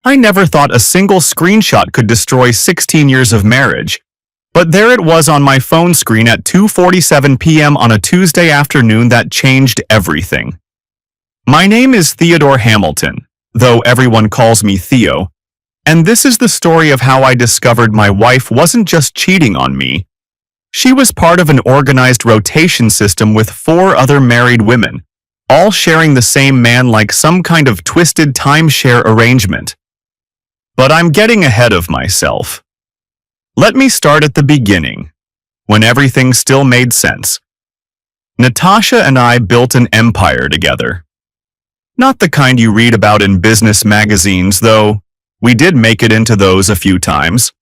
I never thought a single screenshot could destroy 16 years of marriage. But there it was on my phone screen at 2:47 p.m. on a Tuesday afternoon that changed everything. My name is Theodore Hamilton, though everyone calls me Theo, and this is the story of how I discovered my wife wasn't just cheating on me. She was part of an organized rotation system with 4 other married women, all sharing the same man like some kind of twisted timeshare arrangement. But I'm getting ahead of myself. Let me start at the beginning, when everything still made sense. Natasha and I built an empire together. Not the kind you read about in business magazines, though we did make it into those a few times.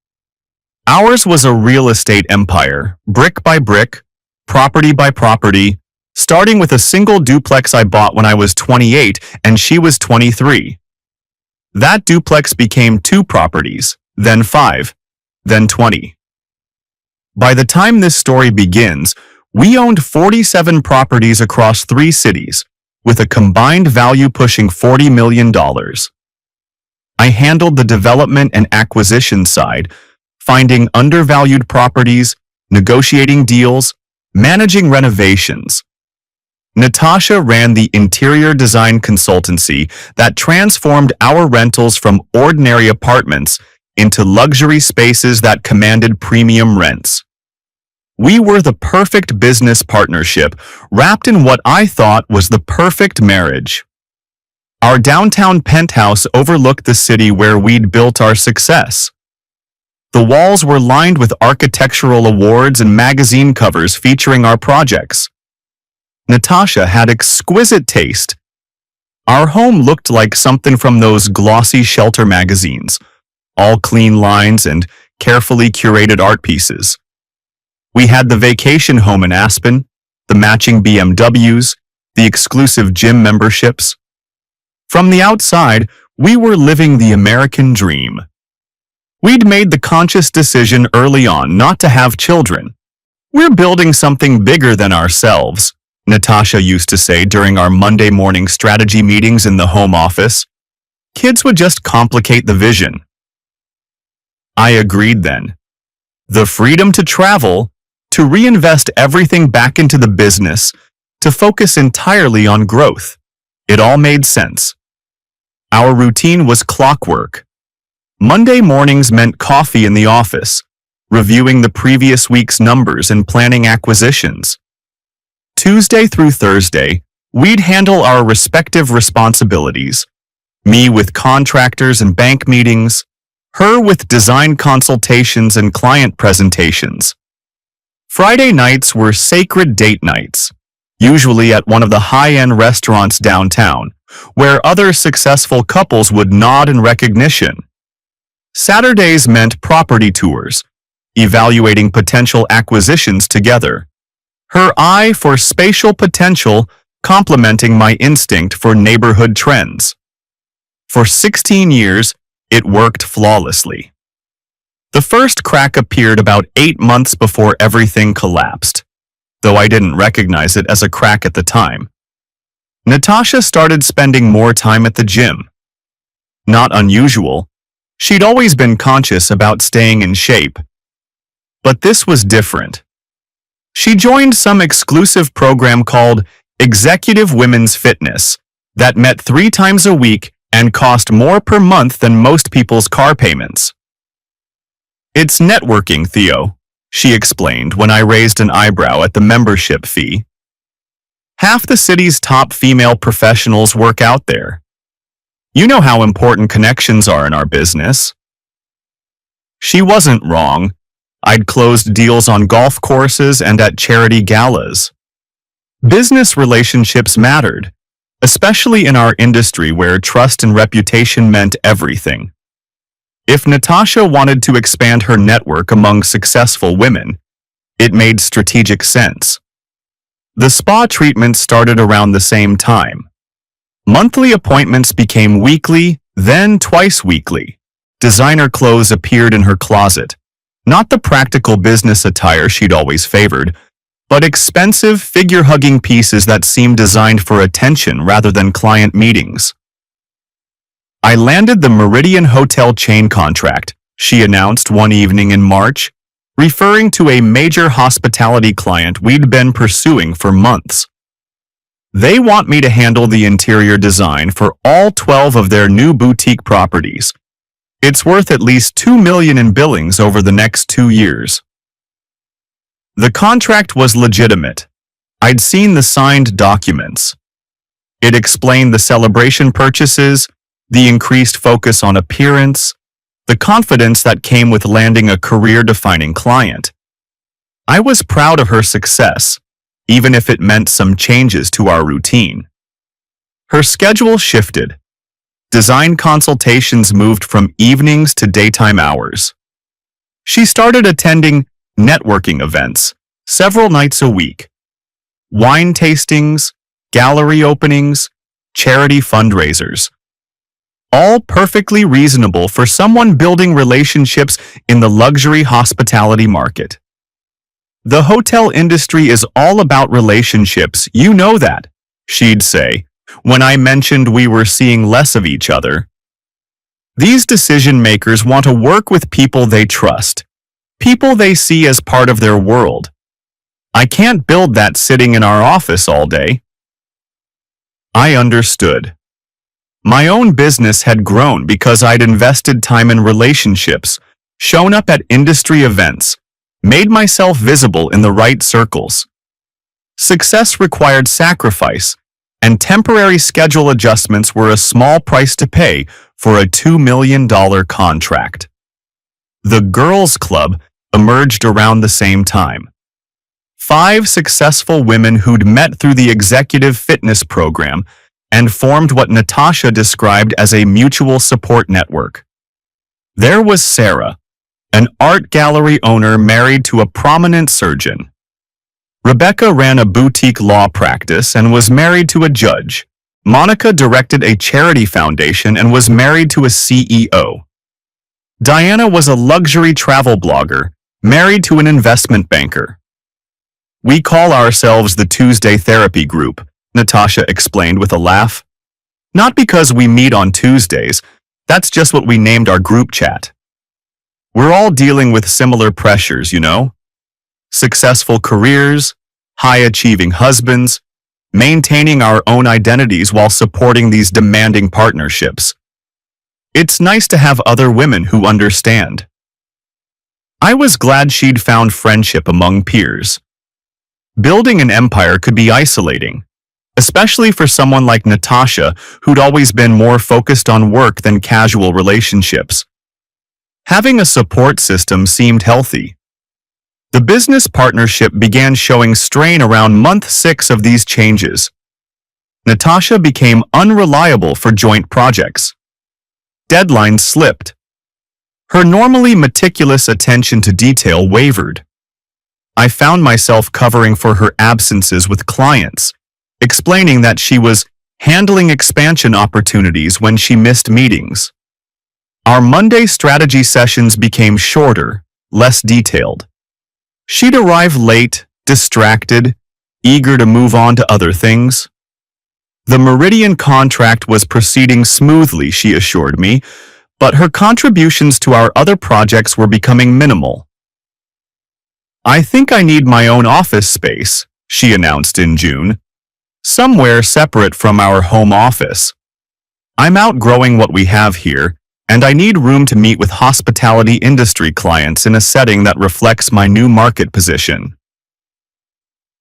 Ours was a real estate empire, brick by brick, property by property, starting with a single duplex I bought when I was 28 and she was 23. That duplex became 2 properties, then 5, then 20. By the time this story begins, we owned 47 properties across 3 cities, with a combined value pushing $40 million. I handled the development and acquisition side, finding undervalued properties, negotiating deals, managing renovations. Natasha ran the interior design consultancy that transformed our rentals from ordinary apartments into luxury spaces that commanded premium rents. We were the perfect business partnership, wrapped in what I thought was the perfect marriage. Our downtown penthouse overlooked the city where we'd built our success. The walls were lined with architectural awards and magazine covers featuring our projects. Natasha had exquisite taste. Our home looked like something from those glossy shelter magazines, all clean lines and carefully curated art pieces. We had the vacation home in Aspen, the matching BMWs, the exclusive gym memberships. From the outside, we were living the American dream. We'd made the conscious decision early on not to have children. We're building something bigger than ourselves, Natasha used to say during our Monday morning strategy meetings in the home office. Kids would just complicate the vision. I agreed then. The freedom to travel, to reinvest everything back into the business, to focus entirely on growth. It all made sense. Our routine was clockwork. Monday mornings meant coffee in the office, reviewing the previous week's numbers and planning acquisitions. Tuesday through Thursday, we'd handle our respective responsibilities, me with contractors and bank meetings, her with design consultations and client presentations. Friday nights were sacred date nights, usually at one of the high-end restaurants downtown, where other successful couples would nod in recognition. Saturdays meant property tours, evaluating potential acquisitions together. Her eye for spatial potential complementing my instinct for neighborhood trends. For 16 years, it worked flawlessly. The first crack appeared about 8 months before everything collapsed, though I didn't recognize it as a crack at the time. Natasha started spending more time at the gym. Not unusual. She'd always been conscious about staying in shape. But this was different. She joined some exclusive program called Executive Women's Fitness that met 3 times a week and cost more per month than most people's car payments. It's networking, Theo, she explained when I raised an eyebrow at the membership fee. Half the city's top female professionals work out there. You know how important connections are in our business. She wasn't wrong. I'd closed deals on golf courses and at charity galas. Business relationships mattered, especially in our industry where trust and reputation meant everything. If Natasha wanted to expand her network among successful women, it made strategic sense. The spa treatment started around the same time. Monthly appointments became weekly, then twice weekly. Designer clothes appeared in her closet. Not the practical business attire she'd always favored, but expensive, figure-hugging pieces that seemed designed for attention rather than client meetings. I landed the Meridian Hotel chain contract, she announced one evening in March, referring to a major hospitality client we'd been pursuing for months. They want me to handle the interior design for all 12 of their new boutique properties. It's worth at least $2 million in billings over the next 2 years. The contract was legitimate. I'd seen the signed documents. It explained the celebration purchases, the increased focus on appearance, the confidence that came with landing a career-defining client. I was proud of her success, even if it meant some changes to our routine. Her schedule shifted. Design consultations moved from evenings to daytime hours. She started attending networking events several nights a week. Wine tastings, gallery openings, charity fundraisers. All perfectly reasonable for someone building relationships in the luxury hospitality market. The hotel industry is all about relationships, you know that, she'd say, when I mentioned we were seeing less of each other. These decision makers want to work with people they trust, people they see as part of their world. I can't build that sitting in our office all day. I understood. My own business had grown because I'd invested time in relationships, shown up at industry events, made myself visible in the right circles. Success required sacrifice, and temporary schedule adjustments were a small price to pay for a $2 million contract. The Girls Club emerged around the same time. 5 successful women who'd met through the executive fitness program and formed what Natasha described as a mutual support network. There was Sarah, an art gallery owner married to a prominent surgeon. Rebecca ran a boutique law practice and was married to a judge. Monica directed a charity foundation and was married to a CEO. Diana was a luxury travel blogger, married to an investment banker. We call ourselves the Tuesday Therapy Group, Natasha explained with a laugh. Not because we meet on Tuesdays, that's just what we named our group chat. We're all dealing with similar pressures, you know? Successful careers, high-achieving husbands, maintaining our own identities while supporting these demanding partnerships. It's nice to have other women who understand. I was glad she'd found friendship among peers. Building an empire could be isolating, especially for someone like Natasha, who'd always been more focused on work than casual relationships. Having a support system seemed healthy. The business partnership began showing strain around month 6 of these changes. Natasha became unreliable for joint projects. Deadlines slipped. Her normally meticulous attention to detail wavered. I found myself covering for her absences with clients, explaining that she was handling expansion opportunities when she missed meetings. Our Monday strategy sessions became shorter, less detailed. She'd arrive late, distracted, eager to move on to other things. The Meridian contract was proceeding smoothly, she assured me, but her contributions to our other projects were becoming minimal. I think I need my own office space, she announced in June, somewhere separate from our home office. I'm outgrowing what we have here, and I need room to meet with hospitality industry clients in a setting that reflects my new market position.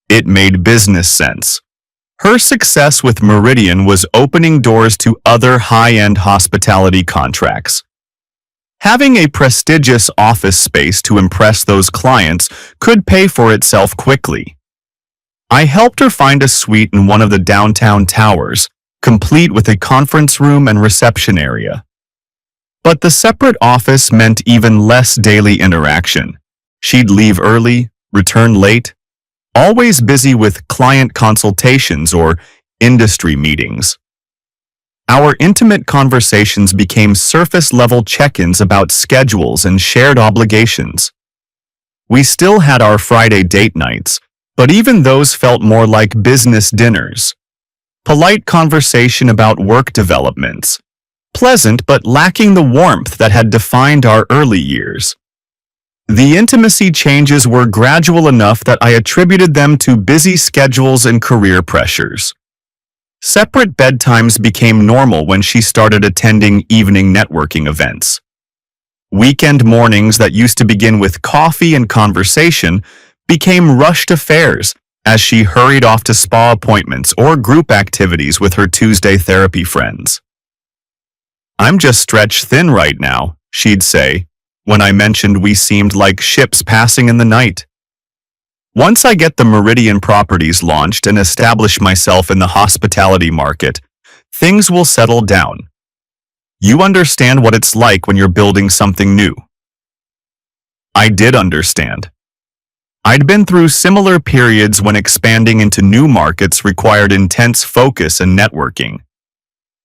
It made business sense. Her success with Meridian was opening doors to other high-end hospitality contracts. Having a prestigious office space to impress those clients could pay for itself quickly. I helped her find a suite in one of the downtown towers, complete with a conference room and reception area. But the separate office meant even less daily interaction. She'd leave early, return late, always busy with client consultations or industry meetings. Our intimate conversations became surface-level check-ins about schedules and shared obligations. We still had our Friday date nights, but even those felt more like business dinners. Polite conversation about work developments, pleasant but lacking the warmth that had defined our early years. The intimacy changes were gradual enough that I attributed them to busy schedules and career pressures. Separate bedtimes became normal when she started attending evening networking events. Weekend mornings that used to begin with coffee and conversation became rushed affairs as she hurried off to spa appointments or group activities with her Tuesday therapy friends. "I'm just stretched thin right now," she'd say, when I mentioned we seemed like ships passing in the night. "Once I get the Meridian properties launched and establish myself in the hospitality market, things will settle down. You understand what it's like when you're building something new." I did understand. I'd been through similar periods when expanding into new markets required intense focus and networking.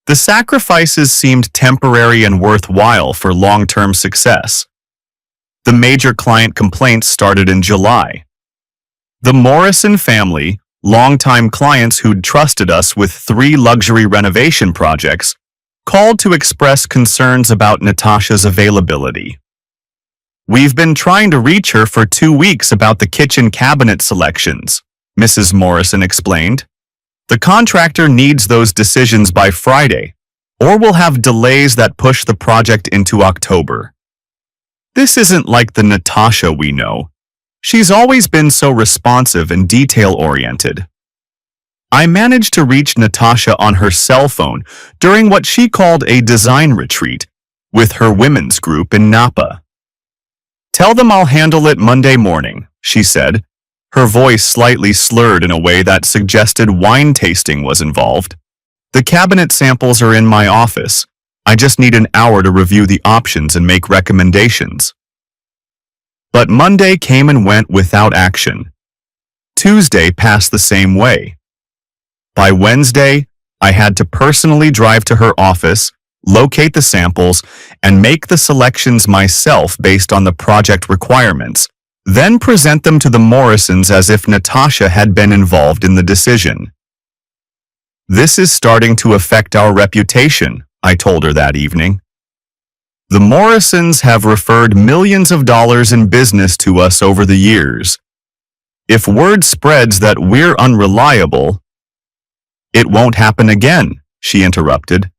The sacrifices seemed temporary and worthwhile for long-term success. The major client complaints started in July. The Morrison family, longtime clients who'd trusted us with 3 luxury renovation projects, called to express concerns about Natasha's availability. "We've been trying to reach her for 2 weeks about the kitchen cabinet selections," Mrs. Morrison explained. "The contractor needs those decisions by Friday, or we'll have delays that push the project into October." This isn't like the Natasha we know. She's always been so responsive and detail-oriented. I managed to reach Natasha on her cell phone during what she called a design retreat with her women's group in Napa. "Tell them I'll handle it Monday morning," she said, her voice slightly slurred in a way that suggested wine tasting was involved. "The cabinet samples are in my office. I just need an hour to review the options and make recommendations." But Monday came and went without action. Tuesday passed the same way. By Wednesday, I had to personally drive to her office, locate the samples, and make the selections myself based on the project requirements, then present them to the Morrisons as if Natasha had been involved in the decision. "This is starting to affect our reputation," I told her that evening. "The Morrisons have referred millions of dollars in business to us over the years. If word spreads that we're unreliable—" "It won't happen again," she interrupted.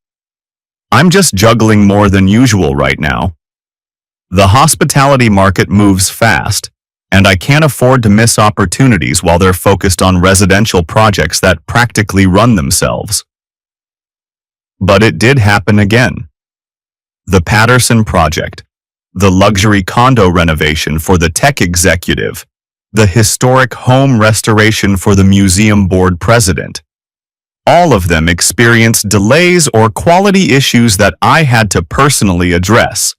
"I'm just juggling more than usual right now. The hospitality market moves fast, and I can't afford to miss opportunities while they're focused on residential projects that practically run themselves." But it did happen again. The Patterson project, the luxury condo renovation for the tech executive, the historic home restoration for the museum board president. All of them experienced delays or quality issues that I had to personally address.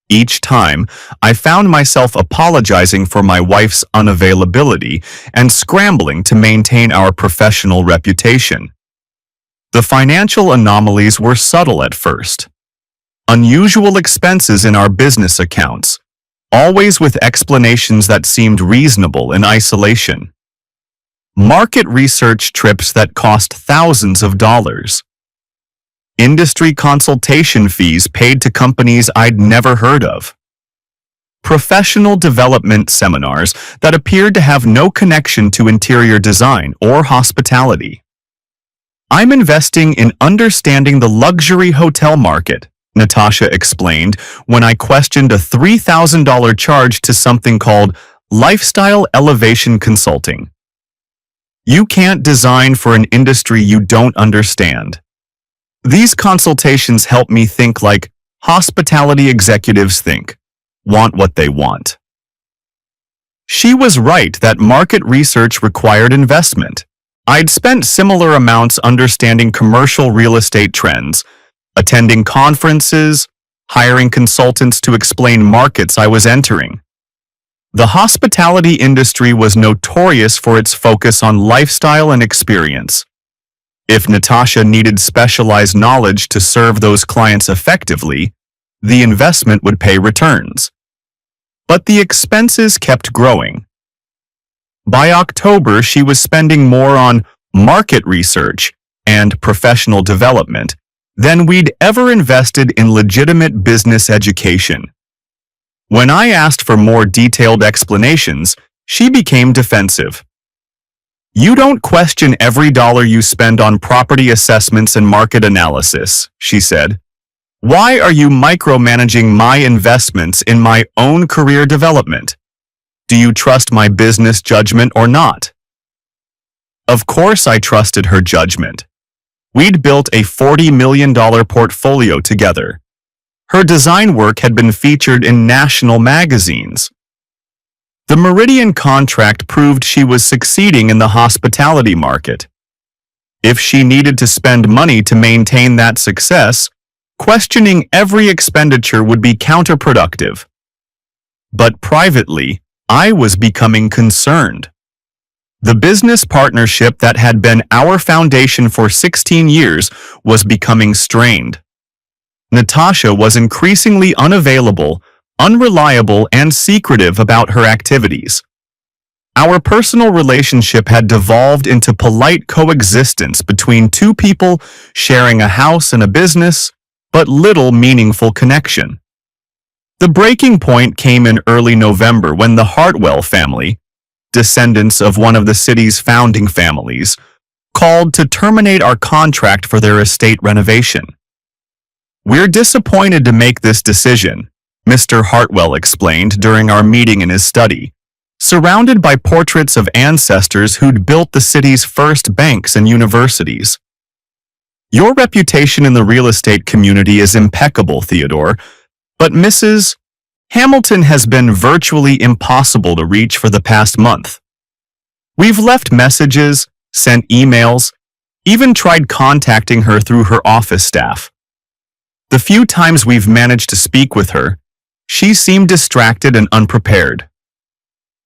Each time, I found myself apologizing for my wife's unavailability and scrambling to maintain our professional reputation. The financial anomalies were subtle at first. Unusual expenses in our business accounts, always with explanations that seemed reasonable in isolation. Market research trips that cost thousands of dollars. Industry consultation fees paid to companies I'd never heard of. Professional development seminars that appeared to have no connection to interior design or hospitality. "I'm investing in understanding the luxury hotel market," Natasha explained when I questioned a $3,000 charge to something called Lifestyle Elevation Consulting. "You can't design for an industry you don't understand. These consultations help me think like hospitality executives think, want what they want." She was right that market research required investment. I'd spent similar amounts understanding commercial real estate trends, attending conferences, hiring consultants to explain markets I was entering. The hospitality industry was notorious for its focus on lifestyle and experience. If Natasha needed specialized knowledge to serve those clients effectively, the investment would pay returns. But the expenses kept growing. By October, she was spending more on market research and professional development than we'd ever invested in legitimate business education. When I asked for more detailed explanations, she became defensive. "You don't question every dollar you spend on property assessments and market analysis," she said. "Why are you micromanaging my investments in my own career development? Do you trust my business judgment or not?" Of course I trusted her judgment. We'd built a $40 million portfolio together. Her design work had been featured in national magazines. The Meridian contract proved she was succeeding in the hospitality market. If she needed to spend money to maintain that success, questioning every expenditure would be counterproductive. But privately, I was becoming concerned. The business partnership that had been our foundation for 16 years was becoming strained. Natasha was increasingly unavailable, unreliable, and secretive about her activities. Our personal relationship had devolved into polite coexistence between two people sharing a house and a business, but little meaningful connection. The breaking point came in early November when the Hartwell family, descendants of one of the city's founding families, called to terminate our contract for their estate renovation. "We're disappointed to make this decision," Mr. Hartwell explained during our meeting in his study, surrounded by portraits of ancestors who'd built the city's first banks and universities. "Your reputation in the real estate community is impeccable, Theodore, but Mrs. Hamilton has been virtually impossible to reach for the past month. We've left messages, sent emails, even tried contacting her through her office staff. The few times we've managed to speak with her, she seemed distracted and unprepared.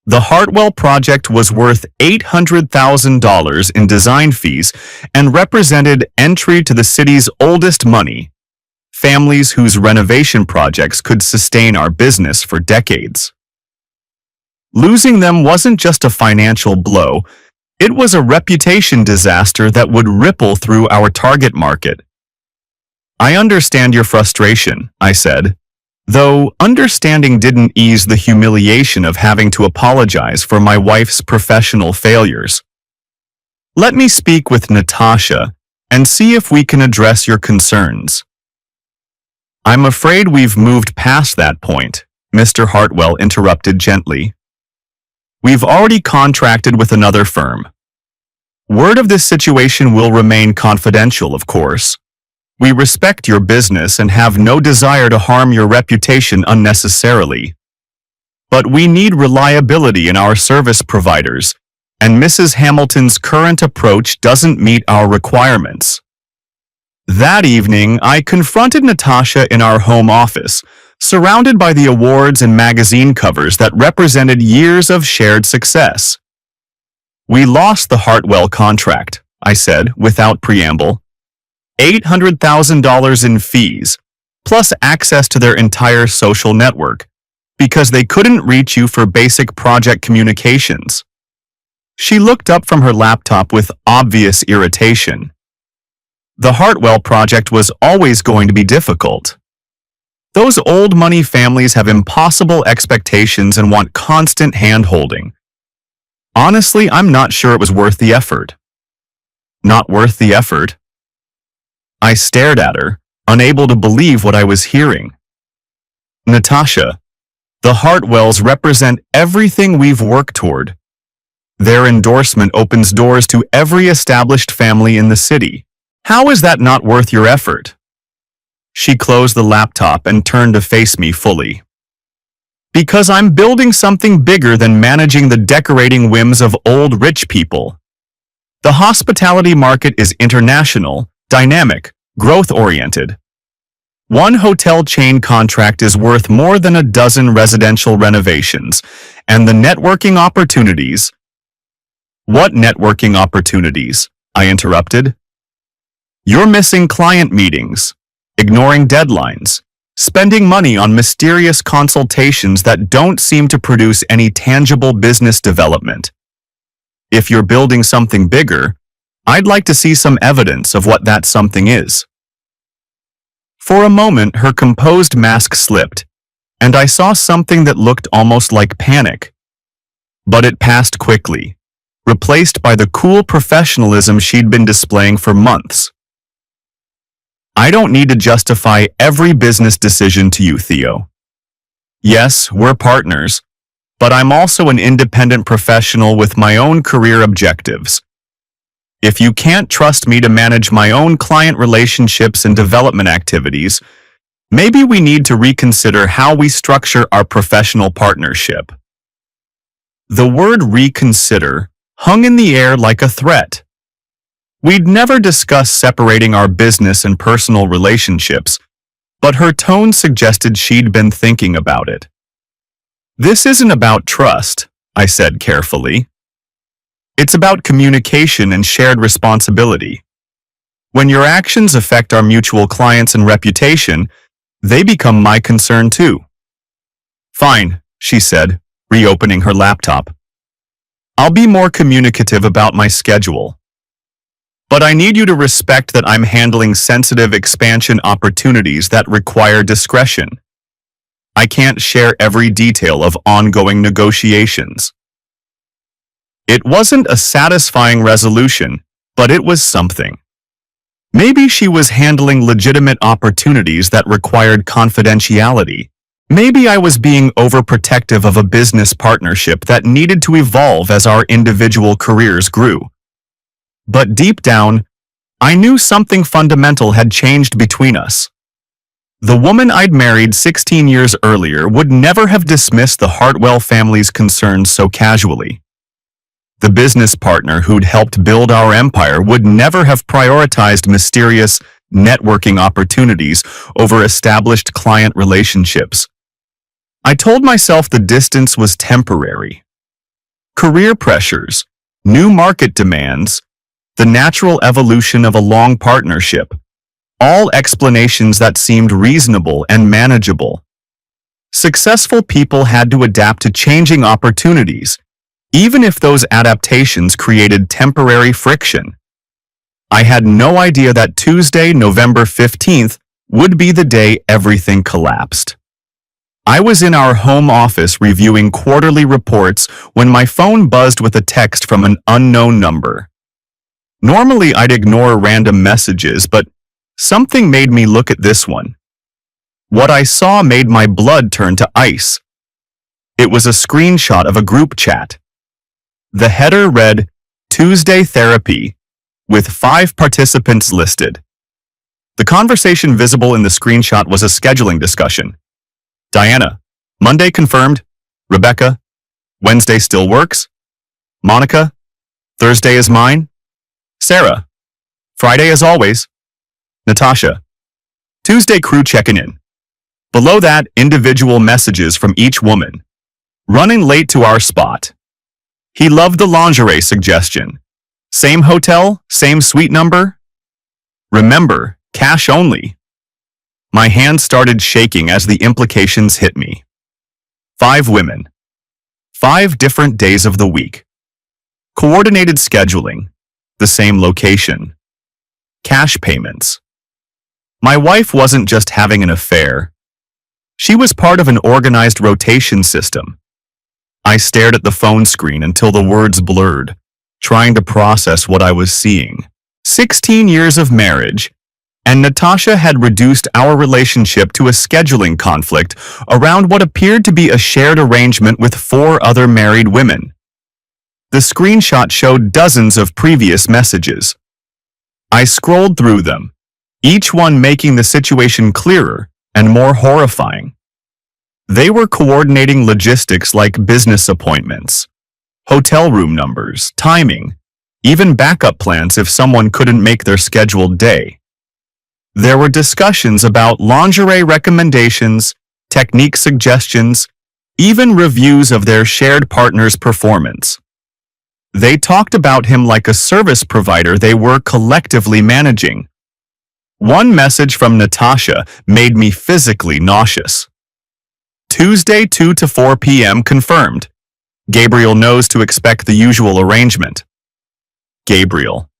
The Hartwell project was worth $800,000 in design fees and represented entry to the city's oldest money, families whose renovation projects could sustain our business for decades. Losing them wasn't just a financial blow, it was a reputation disaster that would ripple through our target market." "I understand your frustration," I said, though understanding didn't ease the humiliation of having to apologize for my wife's professional failures. "Let me speak with Natasha and see if we can address your concerns." "I'm afraid we've moved past that point," Mr. Hartwell interrupted gently. "We've already contracted with another firm. Word of this situation will remain confidential, of course. We respect your business and have no desire to harm your reputation unnecessarily. But we need reliability in our service providers, and Mrs. Hamilton's current approach doesn't meet our requirements." That evening, I confronted Natasha in our home office, surrounded by the awards and magazine covers that represented years of shared success. "We lost the Hartwell contract," I said without preamble. $800,000 in fees, plus access to their entire social network, because they couldn't reach you for basic project communications. She looked up from her laptop with obvious irritation. The Hartwell project was always going to be difficult. Those old money families have impossible expectations and want constant hand-holding. Honestly, I'm not sure it was worth the effort. Not worth the effort? I stared at her, unable to believe what I was hearing. "Natasha, the Hartwells represent everything we've worked toward. Their endorsement opens doors to every established family in the city. How is that not worth your effort?" She closed the laptop and turned to face me fully. "Because I'm building something bigger than managing the decorating whims of old rich people. The hospitality market is international, dynamic, growth-oriented. One hotel chain contract is worth more than a dozen residential renovations, and the networking opportunities—" "What networking opportunities?" I interrupted. "You're missing client meetings, ignoring deadlines, spending money on mysterious consultations that don't seem to produce any tangible business development. If you're building something bigger, I'd like to see some evidence of what that something is." For a moment, her composed mask slipped, and I saw something that looked almost like panic. But it passed quickly, replaced by the cool professionalism she'd been displaying for months. I don't need to justify every business decision to you, Theo. Yes, we're partners, but I'm also an independent professional with my own career objectives. If you can't trust me to manage my own client relationships and development activities, maybe we need to reconsider how we structure our professional partnership. The word reconsider hung in the air like a threat. We'd never discussed separating our business and personal relationships, but her tone suggested she'd been thinking about it. This isn't about trust, I said carefully. It's about communication and shared responsibility. When your actions affect our mutual clients and reputation, they become my concern too. Fine, she said, reopening her laptop. I'll be more communicative about my schedule. But I need you to respect that I'm handling sensitive expansion opportunities that require discretion. I can't share every detail of ongoing negotiations. It wasn't a satisfying resolution, but it was something. Maybe she was handling legitimate opportunities that required confidentiality. Maybe I was being overprotective of a business partnership that needed to evolve as our individual careers grew. But deep down, I knew something fundamental had changed between us. The woman I'd married 16 years earlier would never have dismissed the Hartwell family's concerns so casually. The business partner who'd helped build our empire would never have prioritized mysterious networking opportunities over established client relationships. I told myself the distance was temporary. Career pressures, new market demands, the natural evolution of a long partnership, all explanations that seemed reasonable and manageable. Successful people had to adapt to changing opportunities, even if those adaptations created temporary friction. I had no idea that Tuesday, November 15th, would be the day everything collapsed. I was in our home office reviewing quarterly reports when my phone buzzed with a text from an unknown number. Normally, I'd ignore random messages, but something made me look at this one. What I saw made my blood turn to ice. It was a screenshot of a group chat. The header read, Tuesday Therapy, with 5 participants listed. The conversation visible in the screenshot was a scheduling discussion. Diana, Monday confirmed. Rebecca, Wednesday still works. Monica, Thursday is mine. Sarah, Friday as always. Natasha, Tuesday crew checking in. Below that, individual messages from each woman. Running late to our spot. He loved the lingerie suggestion. Same hotel, same suite number? Remember, cash only. My hand started shaking as the implications hit me. 5 women. 5 different days of the week. Coordinated scheduling. The same location. Cash payments. My wife wasn't just having an affair. She was part of an organized rotation system. I stared at the phone screen until the words blurred, trying to process what I was seeing. 16 years of marriage, and Natasha had reduced our relationship to a scheduling conflict around what appeared to be a shared arrangement with 4 other married women. The screenshot showed dozens of previous messages. I scrolled through them, each one making the situation clearer and more horrifying. They were coordinating logistics like business appointments, hotel room numbers, timing, even backup plans if someone couldn't make their scheduled day. There were discussions about lingerie recommendations, technique suggestions, even reviews of their shared partner's performance. They talked about him like a service provider they were collectively managing. One message from Natasha made me physically nauseous. Tuesday 2 to 4 p.m. confirmed. Gabriel knows to expect the usual arrangement. Gabriel.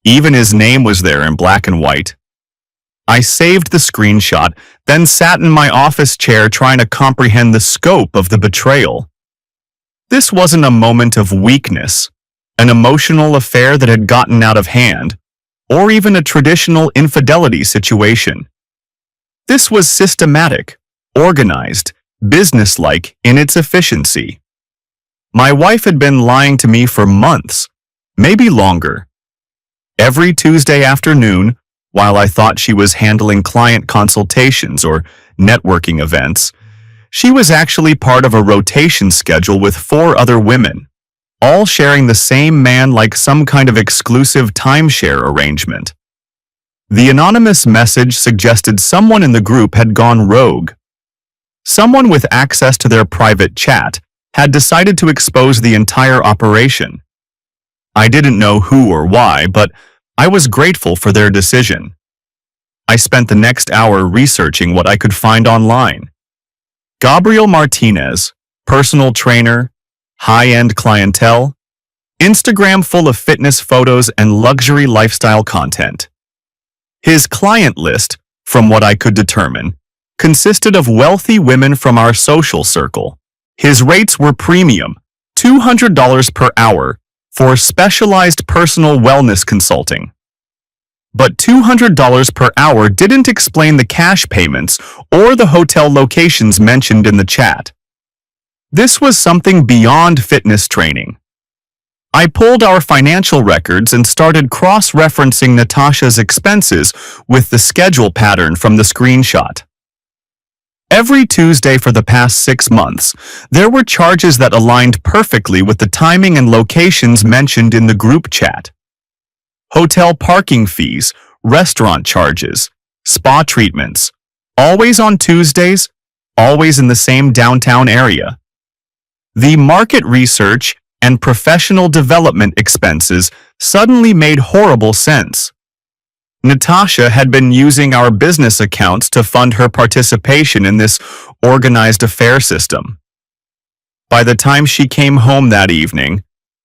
Even his name was there in black and white. I saved the screenshot, then sat in my office chair trying to comprehend the scope of the betrayal. This wasn't a moment of weakness, an emotional affair that had gotten out of hand, or even a traditional infidelity situation. This was systematic, organized, businesslike in its efficiency. My wife had been lying to me for months, maybe longer. Every Tuesday afternoon, while I thought she was handling client consultations or networking events, she was actually part of a rotation schedule with 4 other women, all sharing the same man like some kind of exclusive timeshare arrangement. The anonymous message suggested someone in the group had gone rogue. Someone with access to their private chat had decided to expose the entire operation. I didn't know who or why, but I was grateful for their decision. I spent the next hour researching what I could find online. Gabriel Martinez, personal trainer, high-end clientele, Instagram full of fitness photos and luxury lifestyle content. His client list, from what I could determine, consisted of wealthy women from our social circle. His rates were premium, $200 per hour, for specialized personal wellness consulting. But $200 per hour didn't explain the cash payments or the hotel locations mentioned in the chat. This was something beyond fitness training. I pulled our financial records and started cross-referencing Natasha's expenses with the schedule pattern from the screenshot. Every Tuesday for the past 6 months, there were charges that aligned perfectly with the timing and locations mentioned in the group chat. Hotel parking fees, restaurant charges, spa treatments, always on Tuesdays, always in the same downtown area. The market research and professional development expenses suddenly made horrible sense. Natasha had been using our business accounts to fund her participation in this organized affair system. By the time she came home that evening,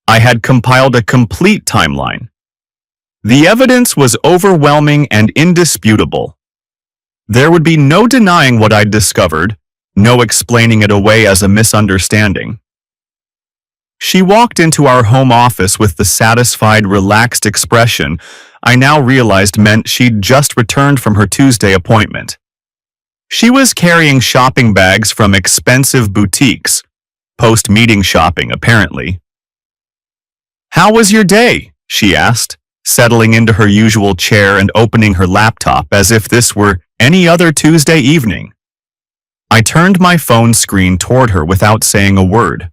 I had compiled a complete timeline. The evidence was overwhelming and indisputable. There would be no denying what I'd discovered, no explaining it away as a misunderstanding. She walked into our home office with the satisfied, relaxed expression I now realized meant she'd just returned from her Tuesday appointment. She was carrying shopping bags from expensive boutiques, post-meeting shopping apparently. "How was your day?" she asked, settling into her usual chair and opening her laptop as if this were any other Tuesday evening. I turned my phone screen toward her without saying a word.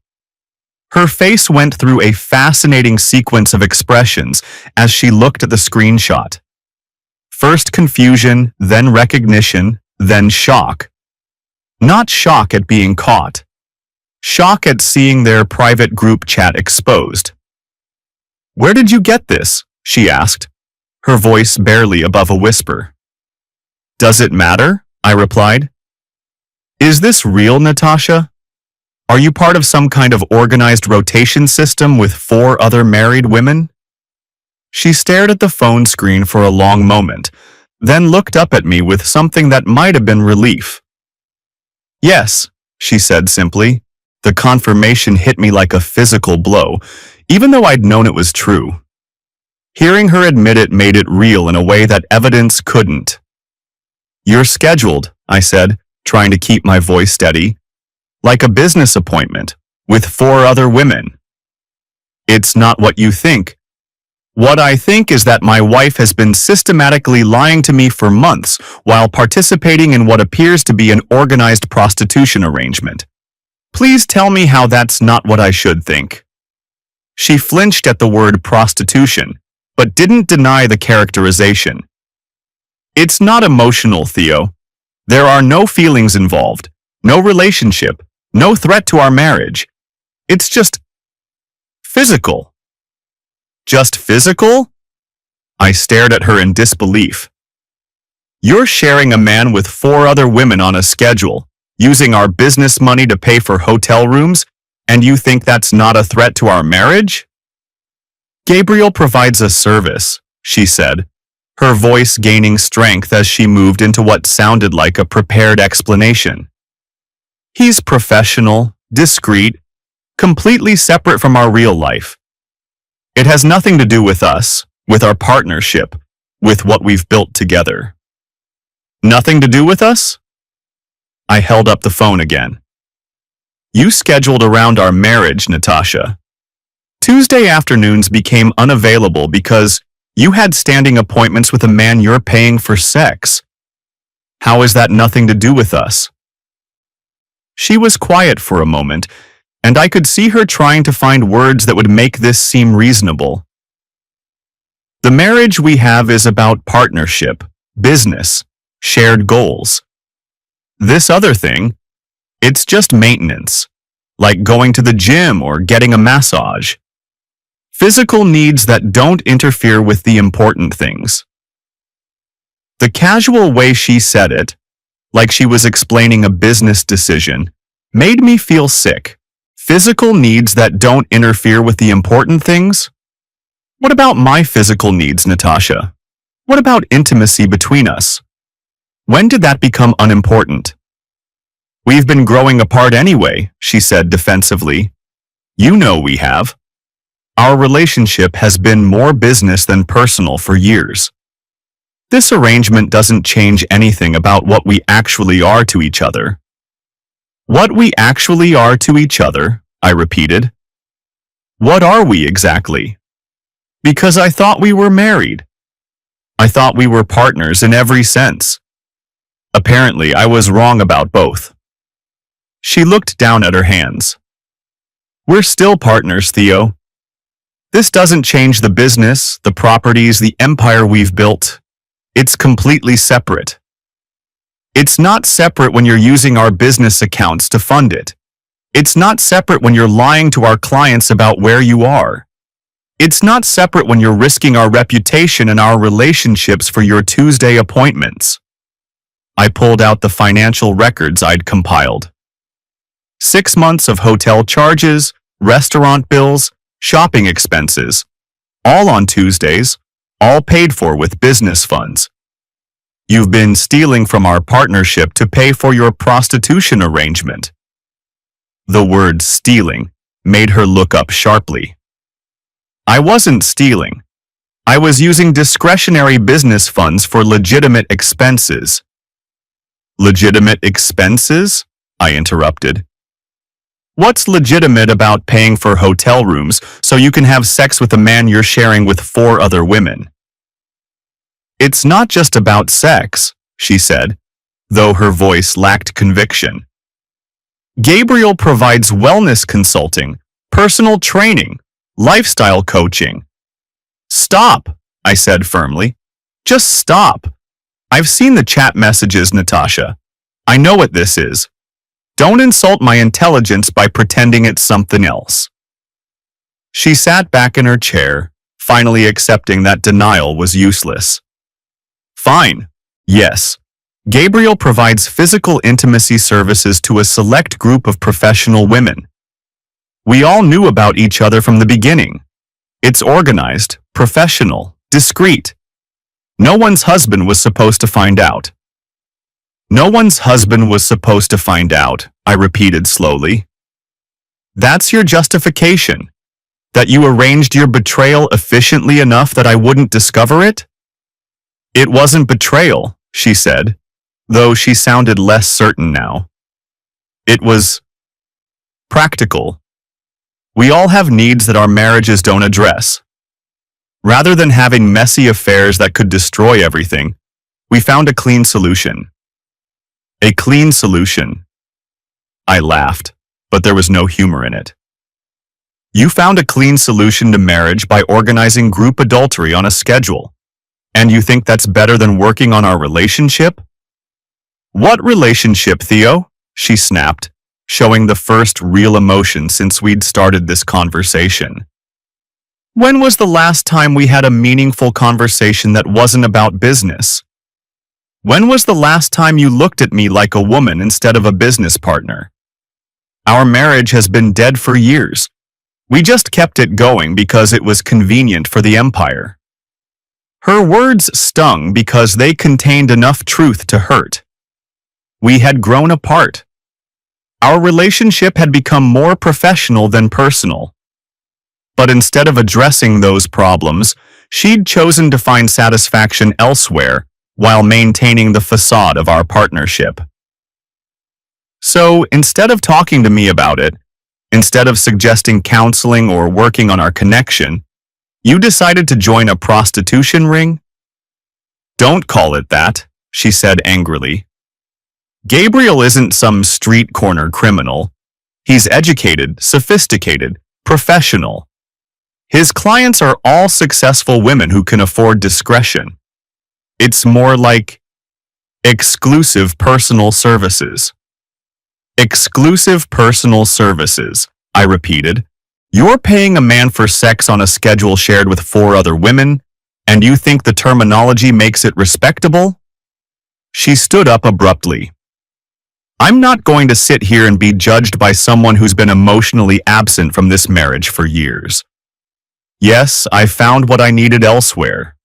Her face went through a fascinating sequence of expressions as she looked at the screenshot. First confusion, then recognition, then shock. Not shock at being caught. Shock at seeing their private group chat exposed. "Where did you get this?" she asked, her voice barely above a whisper. "Does it matter?" I replied. "Is this real, Natasha? Are you part of some kind of organized rotation system with 4 other married women?" She stared at the phone screen for a long moment, then looked up at me with something that might have been relief. "Yes," she said simply. The confirmation hit me like a physical blow, even though I'd known it was true. Hearing her admit it made it real in a way that evidence couldn't. "You're scheduled," I said, trying to keep my voice steady. "Like a business appointment, with 4 other women." "It's not what you think. What I think is that my wife has been systematically lying to me for months while participating in what appears to be an organized prostitution arrangement. Please tell me how that's not what I should think." She flinched at the word prostitution, but didn't deny the characterization. "It's not emotional, Theo. There are no feelings involved, no relationship, no threat to our marriage. It's just physical." "Just physical?" I stared at her in disbelief. "You're sharing a man with 4 other women on a schedule, using our business money to pay for hotel rooms, and you think that's not a threat to our marriage?" "Gabriel provides a service," she said, her voice gaining strength as she moved into what sounded like a prepared explanation. He's professional, discreet, completely separate from our real life. It has nothing to do with us, with our partnership, with what we've built together. Nothing to do with us? I held up the phone again. You scheduled around our marriage, Natasha. Tuesday afternoons became unavailable because you had standing appointments with a man you're paying for sex. How is that nothing to do with us? She was quiet for a moment, and I could see her trying to find words that would make this seem reasonable. The marriage we have is about partnership, business, shared goals. This other thing, it's just maintenance, like going to the gym or getting a massage. Physical needs that don't interfere with the important things. The casual way she said it, like she was explaining a business decision, made me feel sick. Physical needs that don't interfere with the important things? What about my physical needs, Natasha? What about intimacy between us? When did that become unimportant? We've been growing apart anyway, she said defensively. You know we have. Our relationship has been more business than personal for years. This arrangement doesn't change anything about what we actually are to each other. What we actually are to each other, I repeated. What are we exactly? Because I thought we were married. I thought we were partners in every sense. Apparently, I was wrong about both. She looked down at her hands. We're still partners, Theo. This doesn't change the business, the properties, the empire we've built. It's completely separate. It's not separate when you're using our business accounts to fund it. It's not separate when you're lying to our clients about where you are. It's not separate when you're risking our reputation and our relationships for your Tuesday appointments. I pulled out the financial records I'd compiled. 6 months of hotel charges, restaurant bills, shopping expenses, all on Tuesdays, all paid for with business funds. You've been stealing from our partnership to pay for your prostitution arrangement. The word stealing made her look up sharply. I wasn't stealing. I was using discretionary business funds for legitimate expenses. Legitimate expenses? I interrupted. What's legitimate about paying for hotel rooms so you can have sex with a man you're sharing with 4 other women? It's not just about sex, she said, though her voice lacked conviction. Gabriel provides wellness consulting, personal training, lifestyle coaching. Stop, I said firmly. Just stop. I've seen the chat messages, Natasha. I know what this is. Don't insult my intelligence by pretending it's something else. She sat back in her chair, finally accepting that denial was useless. Fine. Yes. Gabriel provides physical intimacy services to a select group of professional women. We all knew about each other from the beginning. It's organized, professional, discreet. No one's husband was supposed to find out. No one's husband was supposed to find out, I repeated slowly. That's your justification? That you arranged your betrayal efficiently enough that I wouldn't discover it? It wasn't betrayal, she said, though she sounded less certain now. It was practical. We all have needs that our marriages don't address. Rather than having messy affairs that could destroy everything, we found a clean solution. A clean solution. I laughed, but there was no humor in it. You found a clean solution to marriage by organizing group adultery on a schedule. And you think that's better than working on our relationship? What relationship, Theo? She snapped, showing the first real emotion since we'd started this conversation. When was the last time we had a meaningful conversation that wasn't about business? When was the last time you looked at me like a woman instead of a business partner? Our marriage has been dead for years. We just kept it going because it was convenient for the empire. Her words stung because they contained enough truth to hurt. We had grown apart. Our relationship had become more professional than personal. But instead of addressing those problems, she'd chosen to find satisfaction elsewhere while maintaining the facade of our partnership. So, instead of talking to me about it, instead of suggesting counseling or working on our connection, you decided to join a prostitution ring? Don't call it that, she said angrily. Gabriel isn't some street corner criminal. He's educated, sophisticated, professional. His clients are all successful women who can afford discretion. It's more like exclusive personal services. Exclusive personal services, I repeated. You're paying a man for sex on a schedule shared with 4 other women, and you think the terminology makes it respectable? She stood up abruptly. I'm not going to sit here and be judged by someone who's been emotionally absent from this marriage for years. Yes, I found what I needed elsewhere.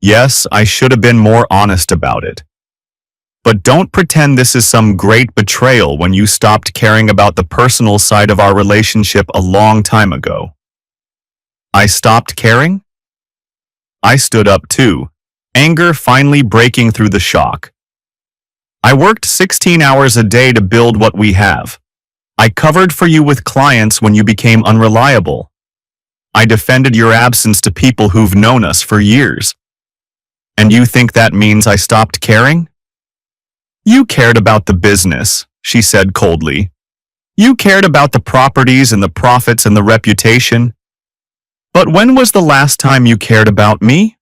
Yes, I should have been more honest about it. But don't pretend this is some great betrayal when you stopped caring about the personal side of our relationship a long time ago. I stopped caring? I stood up too, anger finally breaking through the shock. I worked 16 hours a day to build what we have. I covered for you with clients when you became unreliable. I defended your absence to people who've known us for years. And you think that means I stopped caring? You cared about the business, she said coldly. You cared about the properties and the profits and the reputation. But when was the last time you cared about me?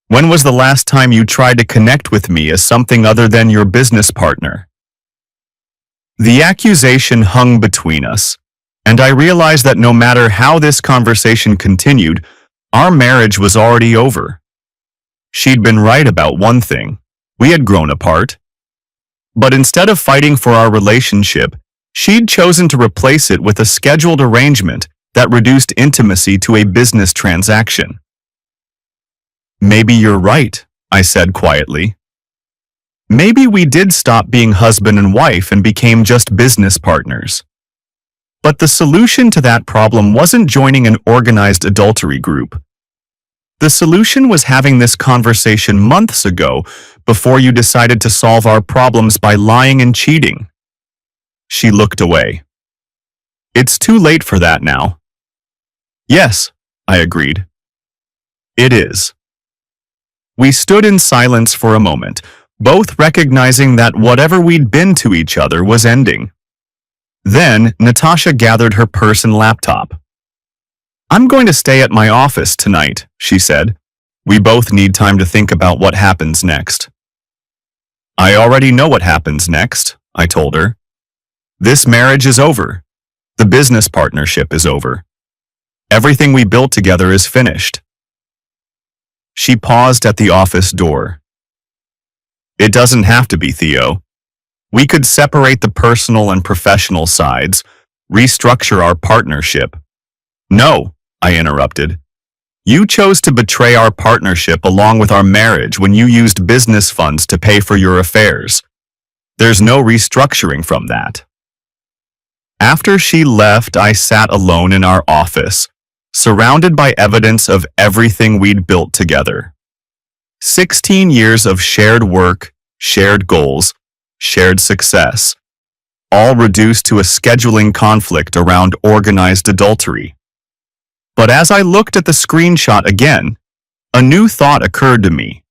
When was the last time you tried to connect with me as something other than your business partner? The accusation hung between us, and I realized that no matter how this conversation continued, our marriage was already over. She'd been right about one thing. We had grown apart. But instead of fighting for our relationship, she'd chosen to replace it with a scheduled arrangement that reduced intimacy to a business transaction. Maybe you're right, I said quietly. Maybe we did stop being husband and wife and became just business partners. But the solution to that problem wasn't joining an organized adultery group. The solution was having this conversation months ago before you decided to solve our problems by lying and cheating. She looked away. It's too late for that now. Yes, I agreed. It is. We stood in silence for a moment, both recognizing that whatever we'd been to each other was ending. Then, Natasha gathered her purse and laptop. I'm going to stay at my office tonight, she said. We both need time to think about what happens next. I already know what happens next, I told her. This marriage is over. The business partnership is over. Everything we built together is finished. She paused at the office door. It doesn't have to be, Theo. We could separate the personal and professional sides, restructure our partnership. No, I interrupted. You chose to betray our partnership along with our marriage when you used business funds to pay for your affairs. There's no restructuring from that. After she left, I sat alone in our office, surrounded by evidence of everything we'd built together. 16 years of shared work, shared goals, shared success, all reduced to a scheduling conflict around organized adultery. But as I looked at the screenshot again, a new thought occurred to me.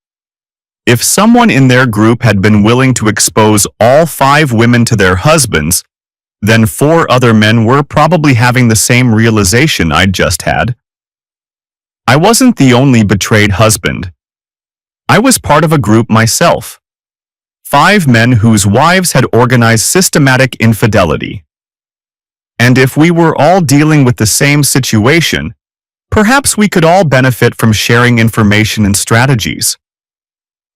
If someone in their group had been willing to expose all 5 women to their husbands, then 4 other men were probably having the same realization I'd just had. I wasn't the only betrayed husband. I was part of a group myself. 5 men whose wives had organized systematic infidelity. And if we were all dealing with the same situation, perhaps we could all benefit from sharing information and strategies.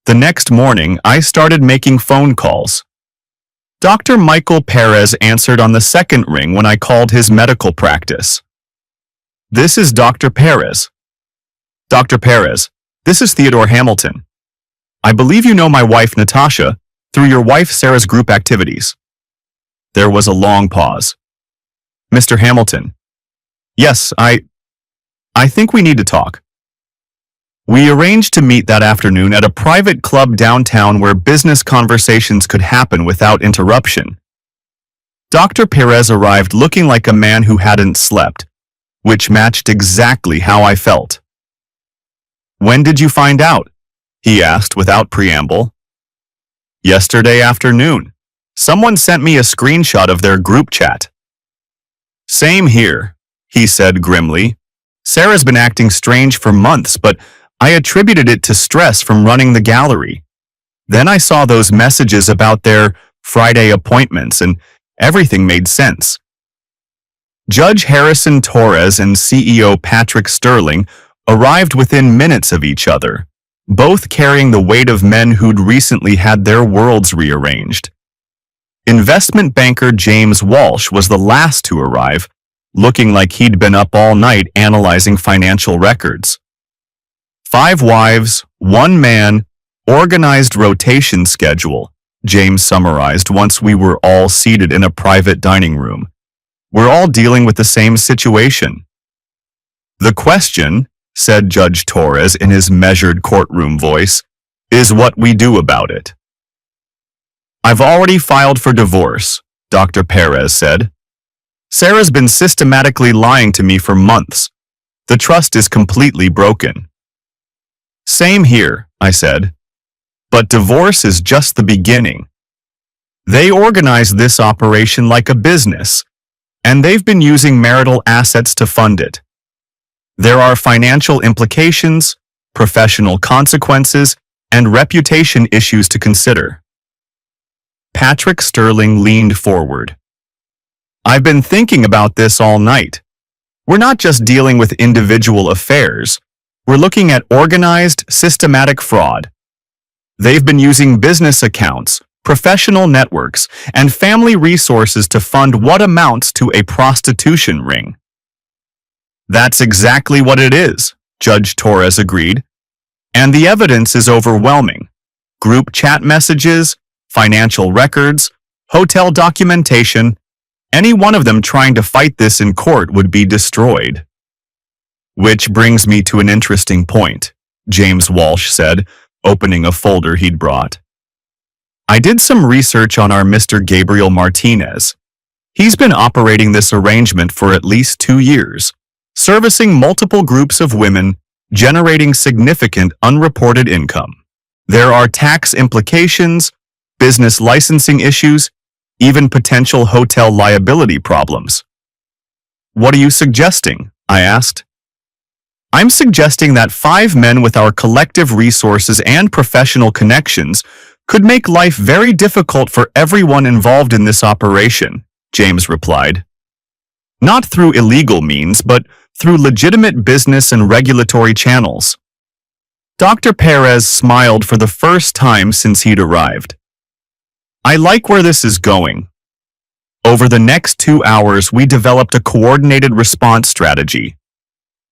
The next morning, I started making phone calls. Dr. Michael Perez answered on the second ring when I called his medical practice. This is Dr. Perez. Dr. Perez, This is Theodore Hamilton. I believe you know my wife Natasha through your wife Sarah's group activities. There was a long pause. Mr. Hamilton. Yes, I think we need to talk. We arranged to meet that afternoon at a private club downtown where business conversations could happen without interruption. Dr. Perez arrived looking like a man who hadn't slept, which matched exactly how I felt. When did you find out? He asked without preamble. Yesterday afternoon. Someone sent me a screenshot of their group chat. Same here, he said grimly. Sarah's been acting strange for months, but I attributed it to stress from running the gallery. Then I saw those messages about their Friday appointments and everything made sense. Judge Harrison Torres and CEO Patrick Sterling arrived within minutes of each other, both carrying the weight of men who'd recently had their worlds rearranged. Investment banker James Walsh was the last to arrive, looking like he'd been up all night analyzing financial records. 5 wives, 1 man, organized rotation schedule, James summarized once we were all seated in a private dining room. We're all dealing with the same situation. The question, said Judge Torres in his measured courtroom voice, is what we do about it. I've already filed for divorce, Dr. Perez said. Sarah's been systematically lying to me for months. The trust is completely broken. Same here, I said. But divorce is just the beginning. They organized this operation like a business, and they've been using marital assets to fund it. There are financial implications, professional consequences, and reputation issues to consider. Patrick Sterling leaned forward. I've been thinking about this all night. We're not just dealing with individual affairs. We're looking at organized, systematic fraud. They've been using business accounts, professional networks, and family resources to fund what amounts to a prostitution ring. That's exactly what it is, Judge Torres agreed. And the evidence is overwhelming. Group chat messages, financial records, hotel documentation, any one of them trying to fight this in court would be destroyed. Which brings me to an interesting point, James Walsh said, opening a folder he'd brought. I did some research on our Mr. Gabriel Martinez. He's been operating this arrangement for at least 2 years, servicing multiple groups of women, generating significant unreported income. There are tax implications, business licensing issues, even potential hotel liability problems. What are you suggesting? I asked. I'm suggesting that 5 men with our collective resources and professional connections could make life very difficult for everyone involved in this operation, James replied. Not through illegal means, but through legitimate business and regulatory channels. Dr. Perez smiled for the first time since he'd arrived. I like where this is going. Over the next 2 hours, we developed a coordinated response strategy.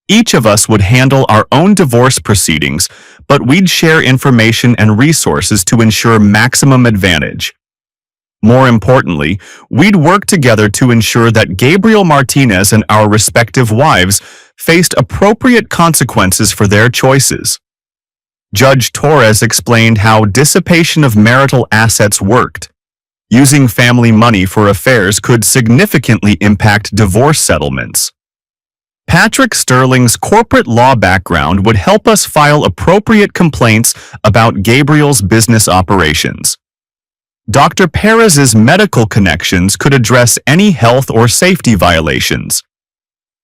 Each of us would handle our own divorce proceedings, but we'd share information and resources to ensure maximum advantage. More importantly, we'd work together to ensure that Gabriel Martinez and our respective wives faced appropriate consequences for their choices. Judge Torres explained how dissipation of marital assets worked. Using family money for affairs could significantly impact divorce settlements. Patrick Sterling's corporate law background would help us file appropriate complaints about Gabriel's business operations. Dr. Perez's medical connections could address any health or safety violations.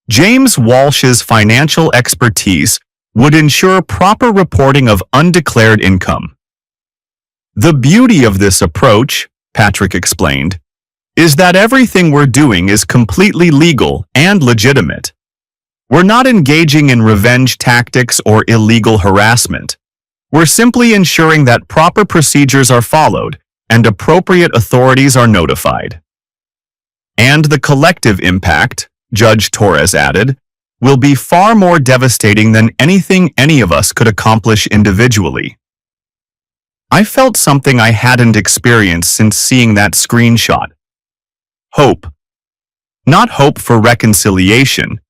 James Walsh's financial expertise would ensure proper reporting of undeclared income. The beauty of this approach, Patrick explained, is that everything we're doing is completely legal and legitimate. We're not engaging in revenge tactics or illegal harassment. We're simply ensuring that proper procedures are followed and appropriate authorities are notified. And the collective impact, Judge Torres added, will be far more devastating than anything any of us could accomplish individually. I felt something I hadn't experienced since seeing that screenshot. Hope. Not hope for reconciliation,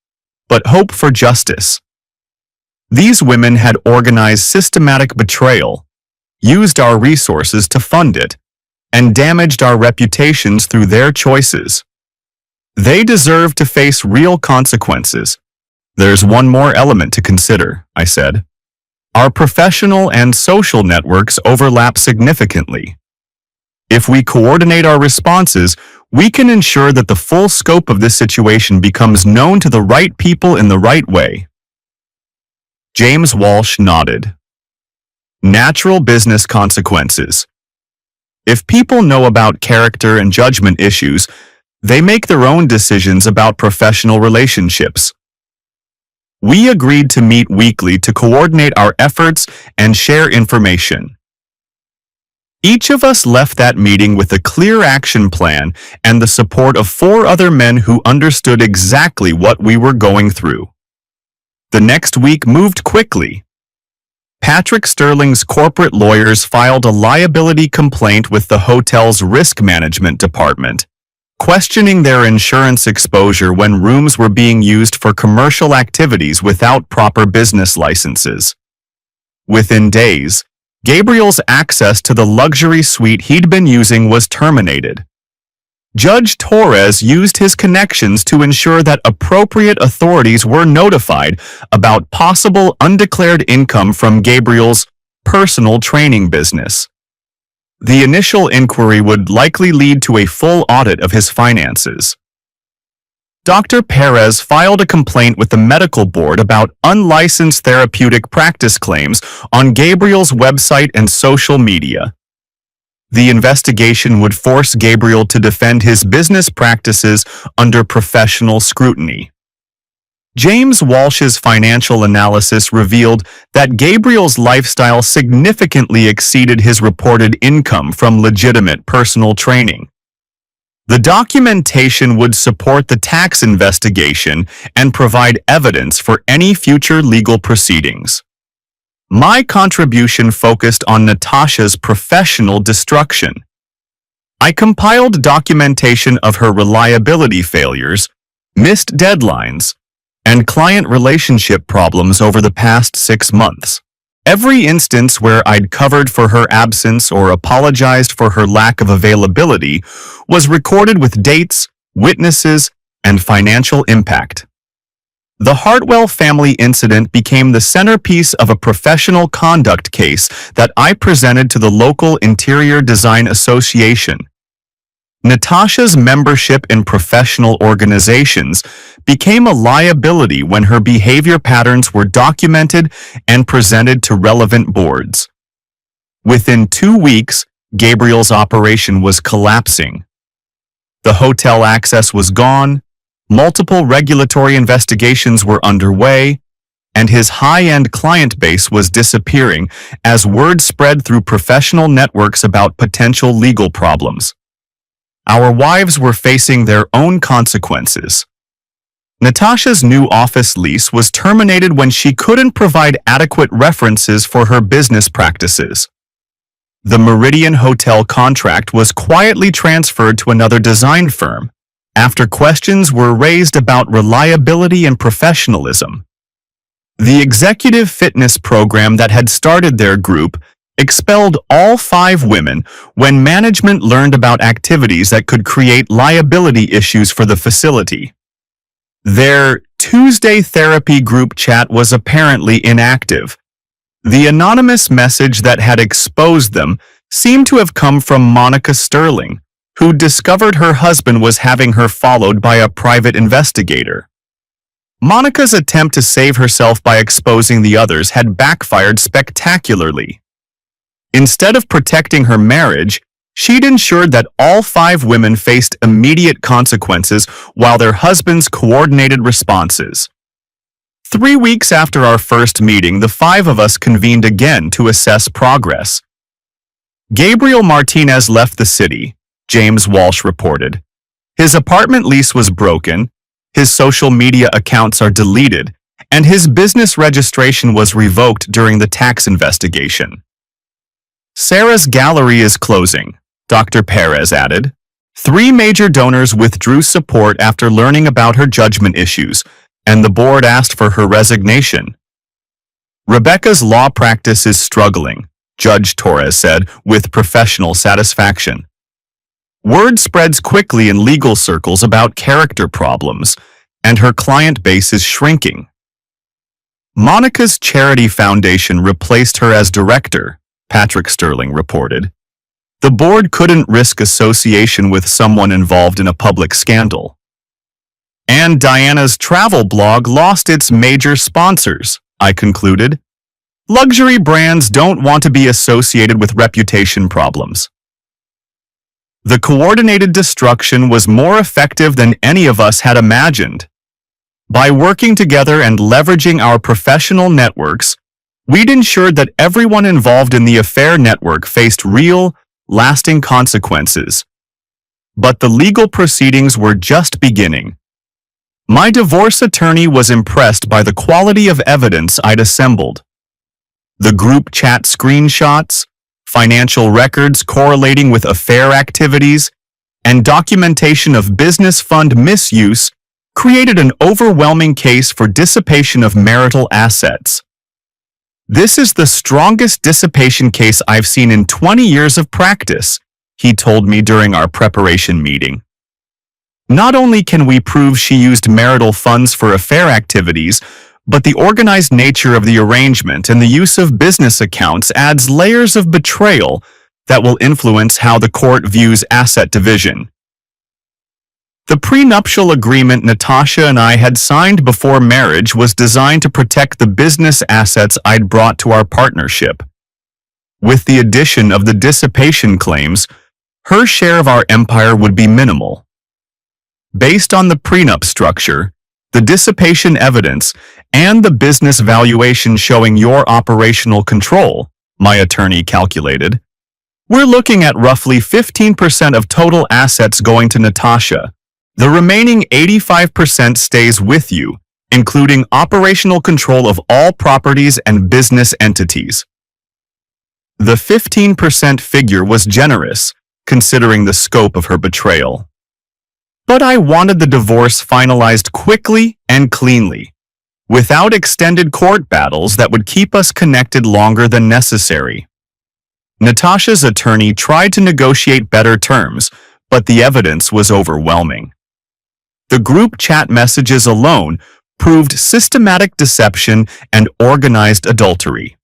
but hope for justice. These women had organized systematic betrayal, used our resources to fund it, and damaged our reputations through their choices. They deserve to face real consequences. There's one more element to consider, I said. Our professional and social networks overlap significantly. If we coordinate our responses, we can ensure that the full scope of this situation becomes known to the right people in the right way. James Walsh nodded. Natural business consequences. If people know about character and judgment issues, they make their own decisions about professional relationships. We agreed to meet weekly to coordinate our efforts and share information. Each of us left that meeting with a clear action plan and the support of 4 other men who understood exactly what we were going through. The next week moved quickly. Patrick Sterling's corporate lawyers filed a liability complaint with the hotel's risk management department, questioning their insurance exposure when rooms were being used for commercial activities without proper business licenses. Within days, Gabriel's access to the luxury suite he'd been using was terminated. Judge Torres used his connections to ensure that appropriate authorities were notified about possible undeclared income from Gabriel's personal training business. The initial inquiry would likely lead to a full audit of his finances. Dr. Perez filed a complaint with the medical board about unlicensed therapeutic practice claims on Gabriel's website and social media. The investigation would force Gabriel to defend his business practices under professional scrutiny. James Walsh's financial analysis revealed that Gabriel's lifestyle significantly exceeded his reported income from legitimate personal training. The documentation would support the tax investigation and provide evidence for any future legal proceedings. My contribution focused on Natasha's professional destruction. I compiled documentation of her reliability failures, missed deadlines, and client relationship problems over the past 6 months. Every instance where I'd covered for her absence or apologized for her lack of availability was recorded with dates, witnesses, and financial impact. The Hartwell family incident became the centerpiece of a professional conduct case that I presented to the local Interior Design Association. Natasha's membership in professional organizations became a liability when her behavior patterns were documented and presented to relevant boards. Within 2 weeks, Gabriel's operation was collapsing. The hotel access was gone, multiple regulatory investigations were underway, and his high-end client base was disappearing as word spread through professional networks about potential legal problems. Our wives were facing their own consequences. Natasha's new office lease was terminated when she couldn't provide adequate references for her business practices. The Meridian Hotel contract was quietly transferred to another design firm after questions were raised about reliability and professionalism. The executive fitness program that had started their group expelled all 5 women when management learned about activities that could create liability issues for the facility. Their Tuesday therapy group chat was apparently inactive. The anonymous message that had exposed them seemed to have come from Monica Sterling, who discovered her husband was having her followed by a private investigator. Monica's attempt to save herself by exposing the others had backfired spectacularly. Instead of protecting her marriage, she'd ensured that all 5 women faced immediate consequences while their husbands coordinated responses. 3 weeks after our first meeting, the 5 of us convened again to assess progress. Gabriel Martinez left the city, James Walsh reported. His apartment lease was broken, His social media accounts are deleted, and his business registration was revoked during the tax investigation. Sarah's gallery is closing, Dr. Perez added. 3 major donors withdrew support after learning about her judgment issues, and the board asked for her resignation. Rebecca's law practice is struggling, Judge Torres said, with professional satisfaction. Word spreads quickly in legal circles about character problems, and her client base is shrinking. Monica's charity foundation replaced her as director, Patrick Sterling reported. The board couldn't risk association with someone involved in a public scandal. And Diana's travel blog lost its major sponsors, I concluded. Luxury brands don't want to be associated with reputation problems. The coordinated destruction was more effective than any of us had imagined. By working together and leveraging our professional networks, we'd ensured that everyone involved in the affair network faced real, lasting consequences. But the legal proceedings were just beginning. My divorce attorney was impressed by the quality of evidence I'd assembled. The group chat screenshots, financial records correlating with affair activities, and documentation of business fund misuse created an overwhelming case for dissipation of marital assets. This is the strongest dissipation case I've seen in 20 years of practice, he told me during our preparation meeting. Not only can we prove she used marital funds for affair activities, but the organized nature of the arrangement and the use of business accounts adds layers of betrayal that will influence how the court views asset division. The prenuptial agreement Natasha and I had signed before marriage was designed to protect the business assets I'd brought to our partnership. With the addition of the dissipation claims, her share of our empire would be minimal. Based on the prenup structure, the dissipation evidence, and the business valuation showing your operational control, my attorney calculated, we're looking at roughly 15% of total assets going to Natasha. The remaining 85% stays with you, including operational control of all properties and business entities. The 15% figure was generous, considering the scope of her betrayal. But I wanted the divorce finalized quickly and cleanly, without extended court battles that would keep us connected longer than necessary. Natasha's attorney tried to negotiate better terms, but the evidence was overwhelming. The group chat messages alone proved systematic deception and organized adultery.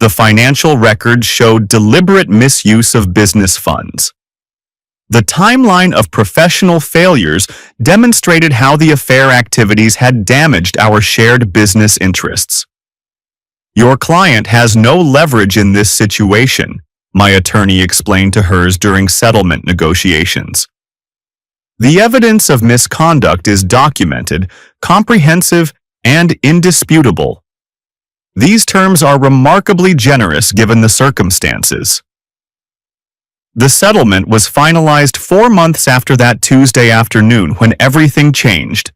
The financial records showed deliberate misuse of business funds. The timeline of professional failures demonstrated how the affair activities had damaged our shared business interests. Your client has no leverage in this situation, my attorney explained to hers during settlement negotiations. The evidence of misconduct is documented, comprehensive, and indisputable. These terms are remarkably generous given the circumstances. The settlement was finalized 4 months after that Tuesday afternoon when everything changed.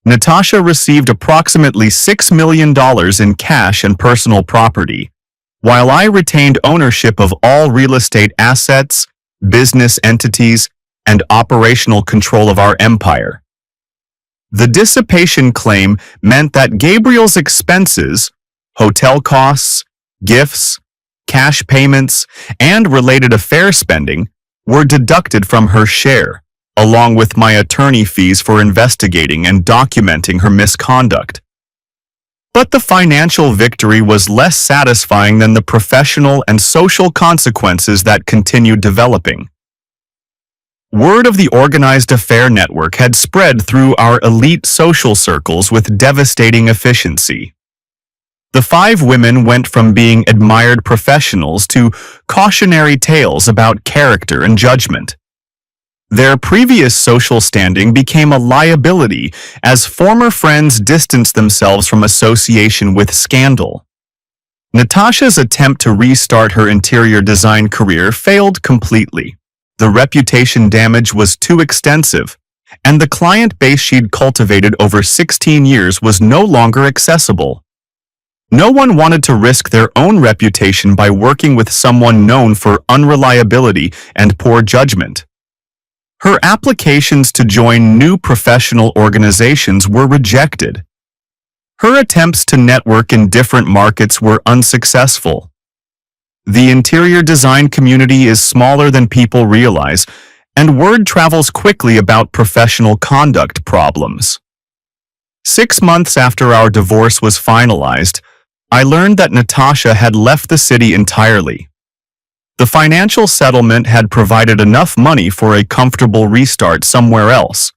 Natasha received approximately $6 million in cash and personal property, while I retained ownership of all real estate assets, business entities, and operational control of our empire. The dissipation claim meant that Gabriel's expenses, hotel costs, gifts, cash payments, and related affair spending were deducted from her share, along with my attorney fees for investigating and documenting her misconduct. But the financial victory was less satisfying than the professional and social consequences that continued developing. Word of the organized affair network had spread through our elite social circles with devastating efficiency. The 5 women went from being admired professionals to cautionary tales about character and judgment. Their previous social standing became a liability as former friends distanced themselves from association with scandal. Natasha's attempt to restart her interior design career failed completely. The reputation damage was too extensive, and the client base she'd cultivated over 16 years was no longer accessible. No one wanted to risk their own reputation by working with someone known for unreliability and poor judgment. Her applications to join new professional organizations were rejected. Her attempts to network in different markets were unsuccessful. The interior design community is smaller than people realize, and word travels quickly about professional conduct problems. 6 months after our divorce was finalized, I learned that Natasha had left the city entirely. The financial settlement had provided enough money for a comfortable restart somewhere else,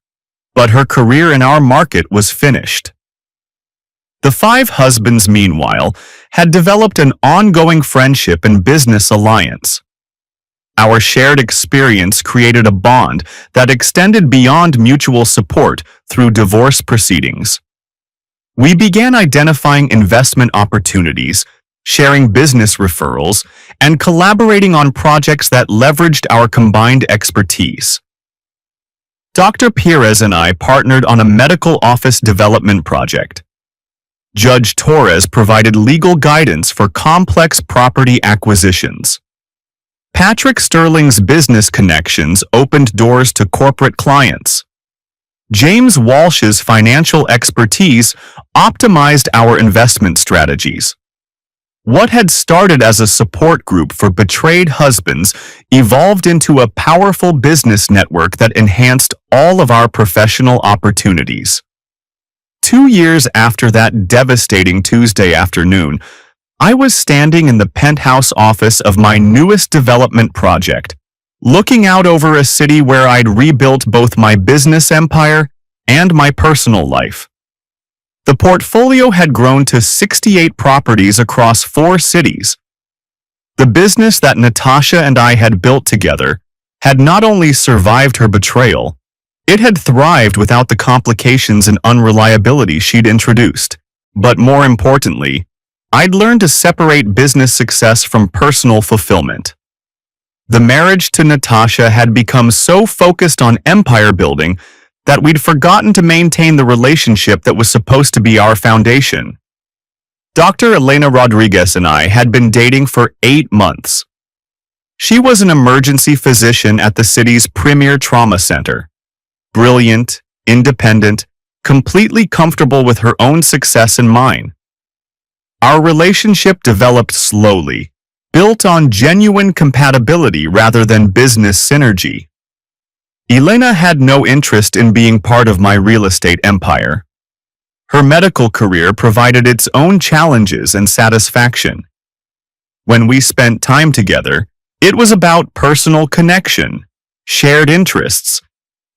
but her career in our market was finished. The 5 husbands, meanwhile, had developed an ongoing friendship and business alliance. Our shared experience created a bond that extended beyond mutual support through divorce proceedings. We began identifying investment opportunities, sharing business referrals, and collaborating on projects that leveraged our combined expertise. Dr. Perez and I partnered on a medical office development project. Judge Torres provided legal guidance for complex property acquisitions. Patrick Sterling's business connections opened doors to corporate clients. James Walsh's financial expertise optimized our investment strategies. What had started as a support group for betrayed husbands evolved into a powerful business network that enhanced all of our professional opportunities. 2 years after that devastating Tuesday afternoon, I was standing in the penthouse office of my newest development project, looking out over a city where I'd rebuilt both my business empire and my personal life. The portfolio had grown to 68 properties across 4 cities. The business that Natasha and I had built together had not only survived her betrayal, it had thrived without the complications and unreliability she'd introduced. But more importantly, I'd learned to separate business success from personal fulfillment. The marriage to Natasha had become so focused on empire building that we'd forgotten to maintain the relationship that was supposed to be our foundation. Dr. Elena Rodriguez and I had been dating for 8 months. She was an emergency physician at the city's premier trauma center. Brilliant, independent, completely comfortable with her own success and mine. Our relationship developed slowly, built on genuine compatibility rather than business synergy. Elena had no interest in being part of my real estate empire. Her medical career provided its own challenges and satisfaction. When we spent time together, it was about personal connection, shared interests,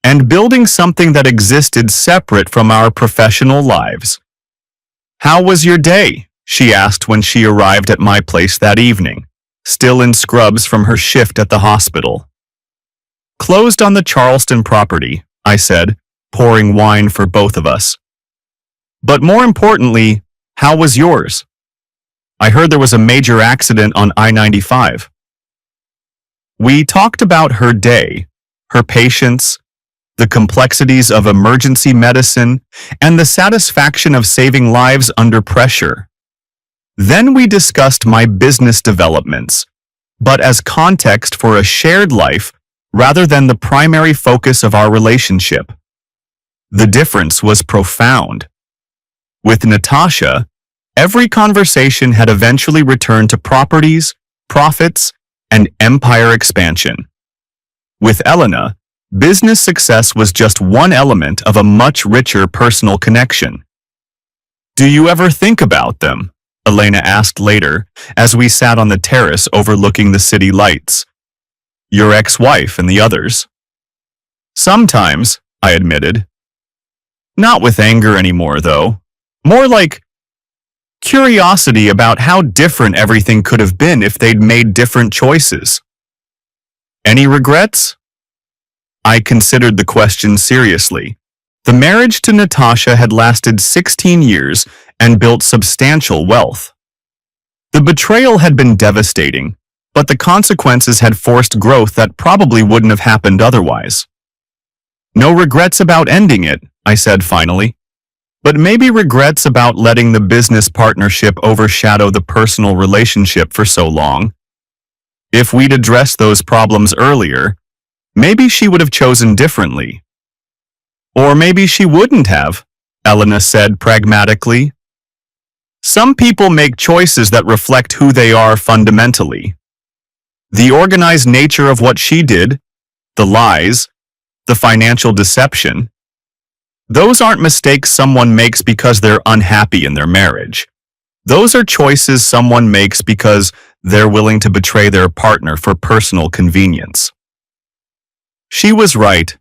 and building something that existed separate from our professional lives. "How was your day?" she asked when she arrived at my place that evening, still in scrubs from her shift at the hospital. "Closed on the Charleston property," I said, pouring wine for both of us. "But more importantly, how was yours? I heard there was a major accident on I-95. We talked about her day, her patients, the complexities of emergency medicine, and the satisfaction of saving lives under pressure. Then we discussed my business developments, but as context for a shared life rather than the primary focus of our relationship. The difference was profound. With Natasha, every conversation had eventually returned to properties, profits, and empire expansion. With Elena, business success was just one element of a much richer personal connection. "Do you ever think about them?" Elena asked later, as we sat on the terrace overlooking the city lights. "Your ex-wife and the others?" "Sometimes," I admitted. "Not with anger anymore, though. More like curiosity about how different everything could have been if they'd made different choices." "Any regrets?" I considered the question seriously. The marriage to Natasha had lasted 16 years and built substantial wealth. The betrayal had been devastating, but the consequences had forced growth that probably wouldn't have happened otherwise. No regrets about ending it, I said finally. But maybe regrets about letting the business partnership overshadow the personal relationship for so long. If we'd addressed those problems earlier, maybe she would have chosen differently. Or maybe she wouldn't have, Elena said pragmatically. Some people make choices that reflect who they are fundamentally. The organized nature of what she did, the lies, the financial deception, those aren't mistakes someone makes because they're unhappy in their marriage. Those are choices someone makes because they're willing to betray their partner for personal convenience. She was right.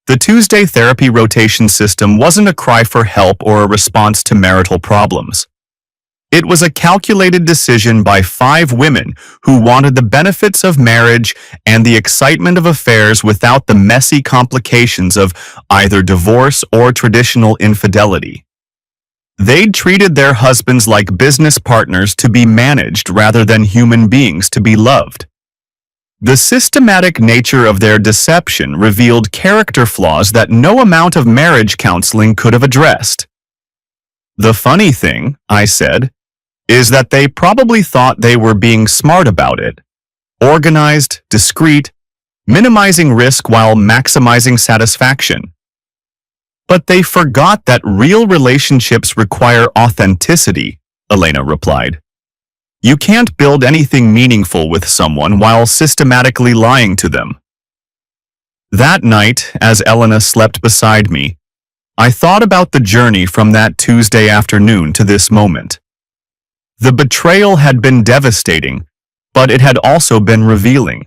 The Tuesday therapy rotation system wasn't a cry for help or a response to marital problems. It was a calculated decision by 5 women who wanted the benefits of marriage and the excitement of affairs without the messy complications of either divorce or traditional infidelity. They'd treated their husbands like business partners to be managed rather than human beings to be loved. The systematic nature of their deception revealed character flaws that no amount of marriage counseling could have addressed. The funny thing, I said, is that they probably thought they were being smart about it. Organized, discreet, minimizing risk while maximizing satisfaction. But they forgot that real relationships require authenticity, Elena replied. You can't build anything meaningful with someone while systematically lying to them. That night, as Elena slept beside me, I thought about the journey from that Tuesday afternoon to this moment. The betrayal had been devastating, but it had also been revealing.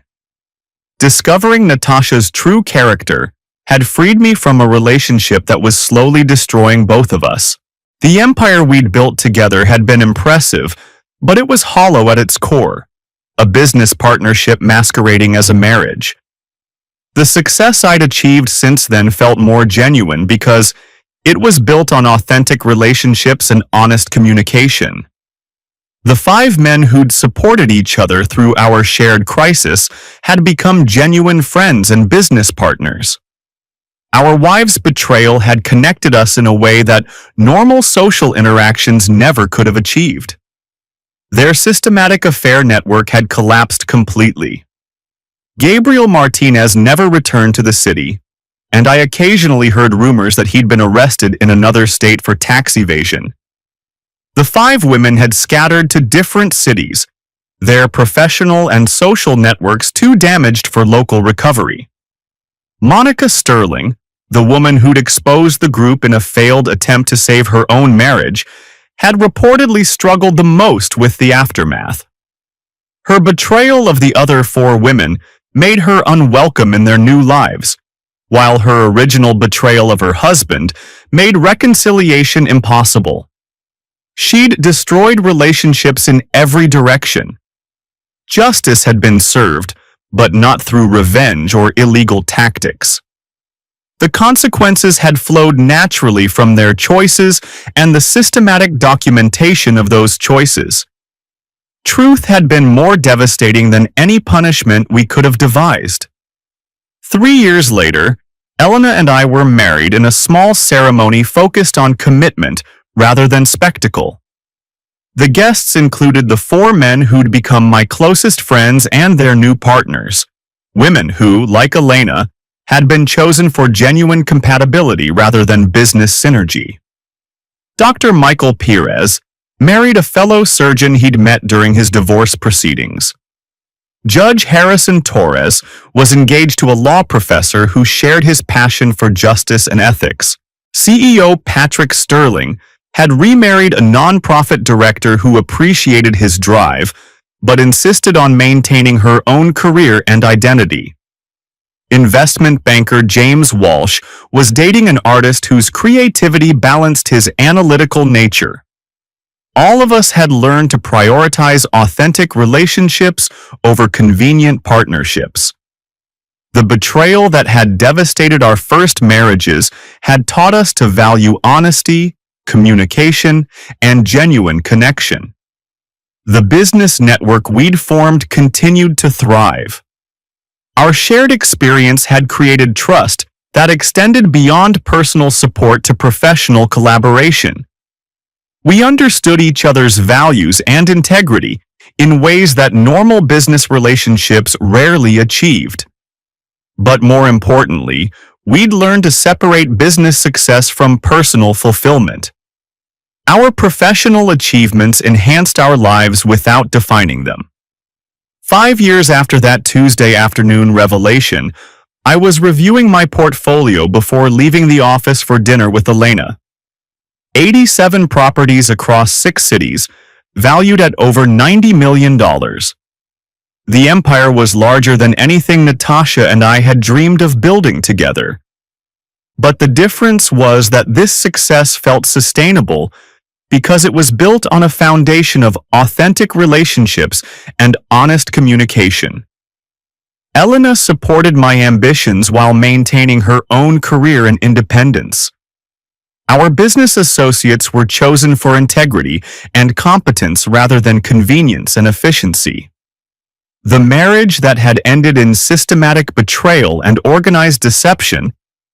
Discovering Natasha's true character had freed me from a relationship that was slowly destroying both of us. The empire we'd built together had been impressive, but it was hollow at its core, a business partnership masquerading as a marriage. The success I'd achieved since then felt more genuine because it was built on authentic relationships and honest communication. The 5 men who'd supported each other through our shared crisis had become genuine friends and business partners. Our wives' betrayal had connected us in a way that normal social interactions never could have achieved. Their systematic affair network had collapsed completely. Gabriel Martinez never returned to the city, and I occasionally heard rumors that he'd been arrested in another state for tax evasion. The 5 women had scattered to different cities, their professional and social networks too damaged for local recovery. Monica Sterling, the woman who'd exposed the group in a failed attempt to save her own marriage, had reportedly struggled the most with the aftermath. Her betrayal of the other 4 women made her unwelcome in their new lives, while her original betrayal of her husband made reconciliation impossible. She'd destroyed relationships in every direction. Justice had been served, but not through revenge or illegal tactics. The consequences had flowed naturally from their choices and the systematic documentation of those choices. Truth had been more devastating than any punishment we could have devised. 3 years later, Elena and I were married in a small ceremony focused on commitment rather than spectacle. The guests included the 4 men who'd become my closest friends and their new partners, women who, like Elena, had been chosen for genuine compatibility rather than business synergy. Dr. Michael Perez married a fellow surgeon he'd met during his divorce proceedings. Judge Harrison Torres was engaged to a law professor who shared his passion for justice and ethics. CEO Patrick Sterling had remarried a nonprofit director who appreciated his drive, but insisted on maintaining her own career and identity. Investment banker James Walsh was dating an artist whose creativity balanced his analytical nature. All of us had learned to prioritize authentic relationships over convenient partnerships. The betrayal that had devastated our first marriages had taught us to value honesty, communication, and genuine connection. The business network we'd formed continued to thrive. Our shared experience had created trust that extended beyond personal support to professional collaboration. We understood each other's values and integrity in ways that normal business relationships rarely achieved. But more importantly, we'd learned to separate business success from personal fulfillment. Our professional achievements enhanced our lives without defining them. 5 years after that Tuesday afternoon revelation, I was reviewing my portfolio before leaving the office for dinner with Elena. 87 properties across 6 cities, valued at over $90 million. The empire was larger than anything Natasha and I had dreamed of building together. But the difference was that this success felt sustainable because it was built on a foundation of authentic relationships and honest communication. Elena supported my ambitions while maintaining her own career and independence. Our business associates were chosen for integrity and competence rather than convenience and efficiency. The marriage that had ended in systematic betrayal and organized deception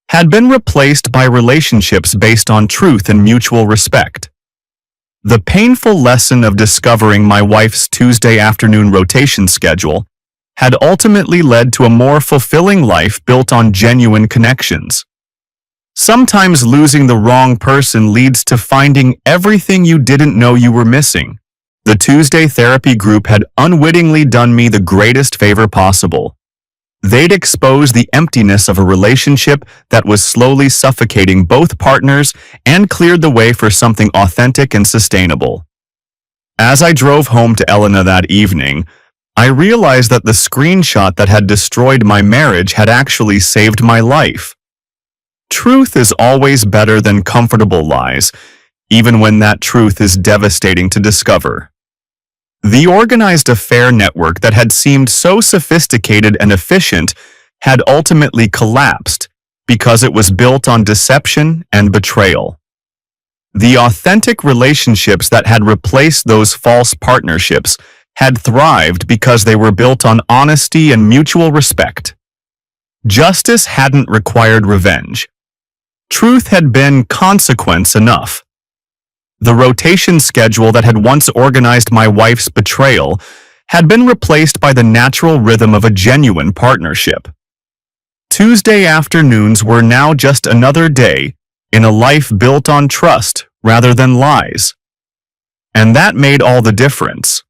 had been replaced by relationships based on truth and mutual respect. The painful lesson of discovering my wife's Tuesday afternoon rotation schedule had ultimately led to a more fulfilling life built on genuine connections. Sometimes losing the wrong person leads to finding everything you didn't know you were missing. The Tuesday therapy group had unwittingly done me the greatest favor possible. They'd exposed the emptiness of a relationship that was slowly suffocating both partners and cleared the way for something authentic and sustainable. As I drove home to Elena that evening, I realized that the screenshot that had destroyed my marriage had actually saved my life. Truth is always better than comfortable lies, even when that truth is devastating to discover. The organized affair network that had seemed so sophisticated and efficient had ultimately collapsed because it was built on deception and betrayal. The authentic relationships that had replaced those false partnerships had thrived because they were built on honesty and mutual respect. Justice hadn't required revenge. Truth had been consequence enough. The rotation schedule that had once organized my wife's betrayal had been replaced by the natural rhythm of a genuine partnership. Tuesday afternoons were now just another day in a life built on trust rather than lies. And that made all the difference.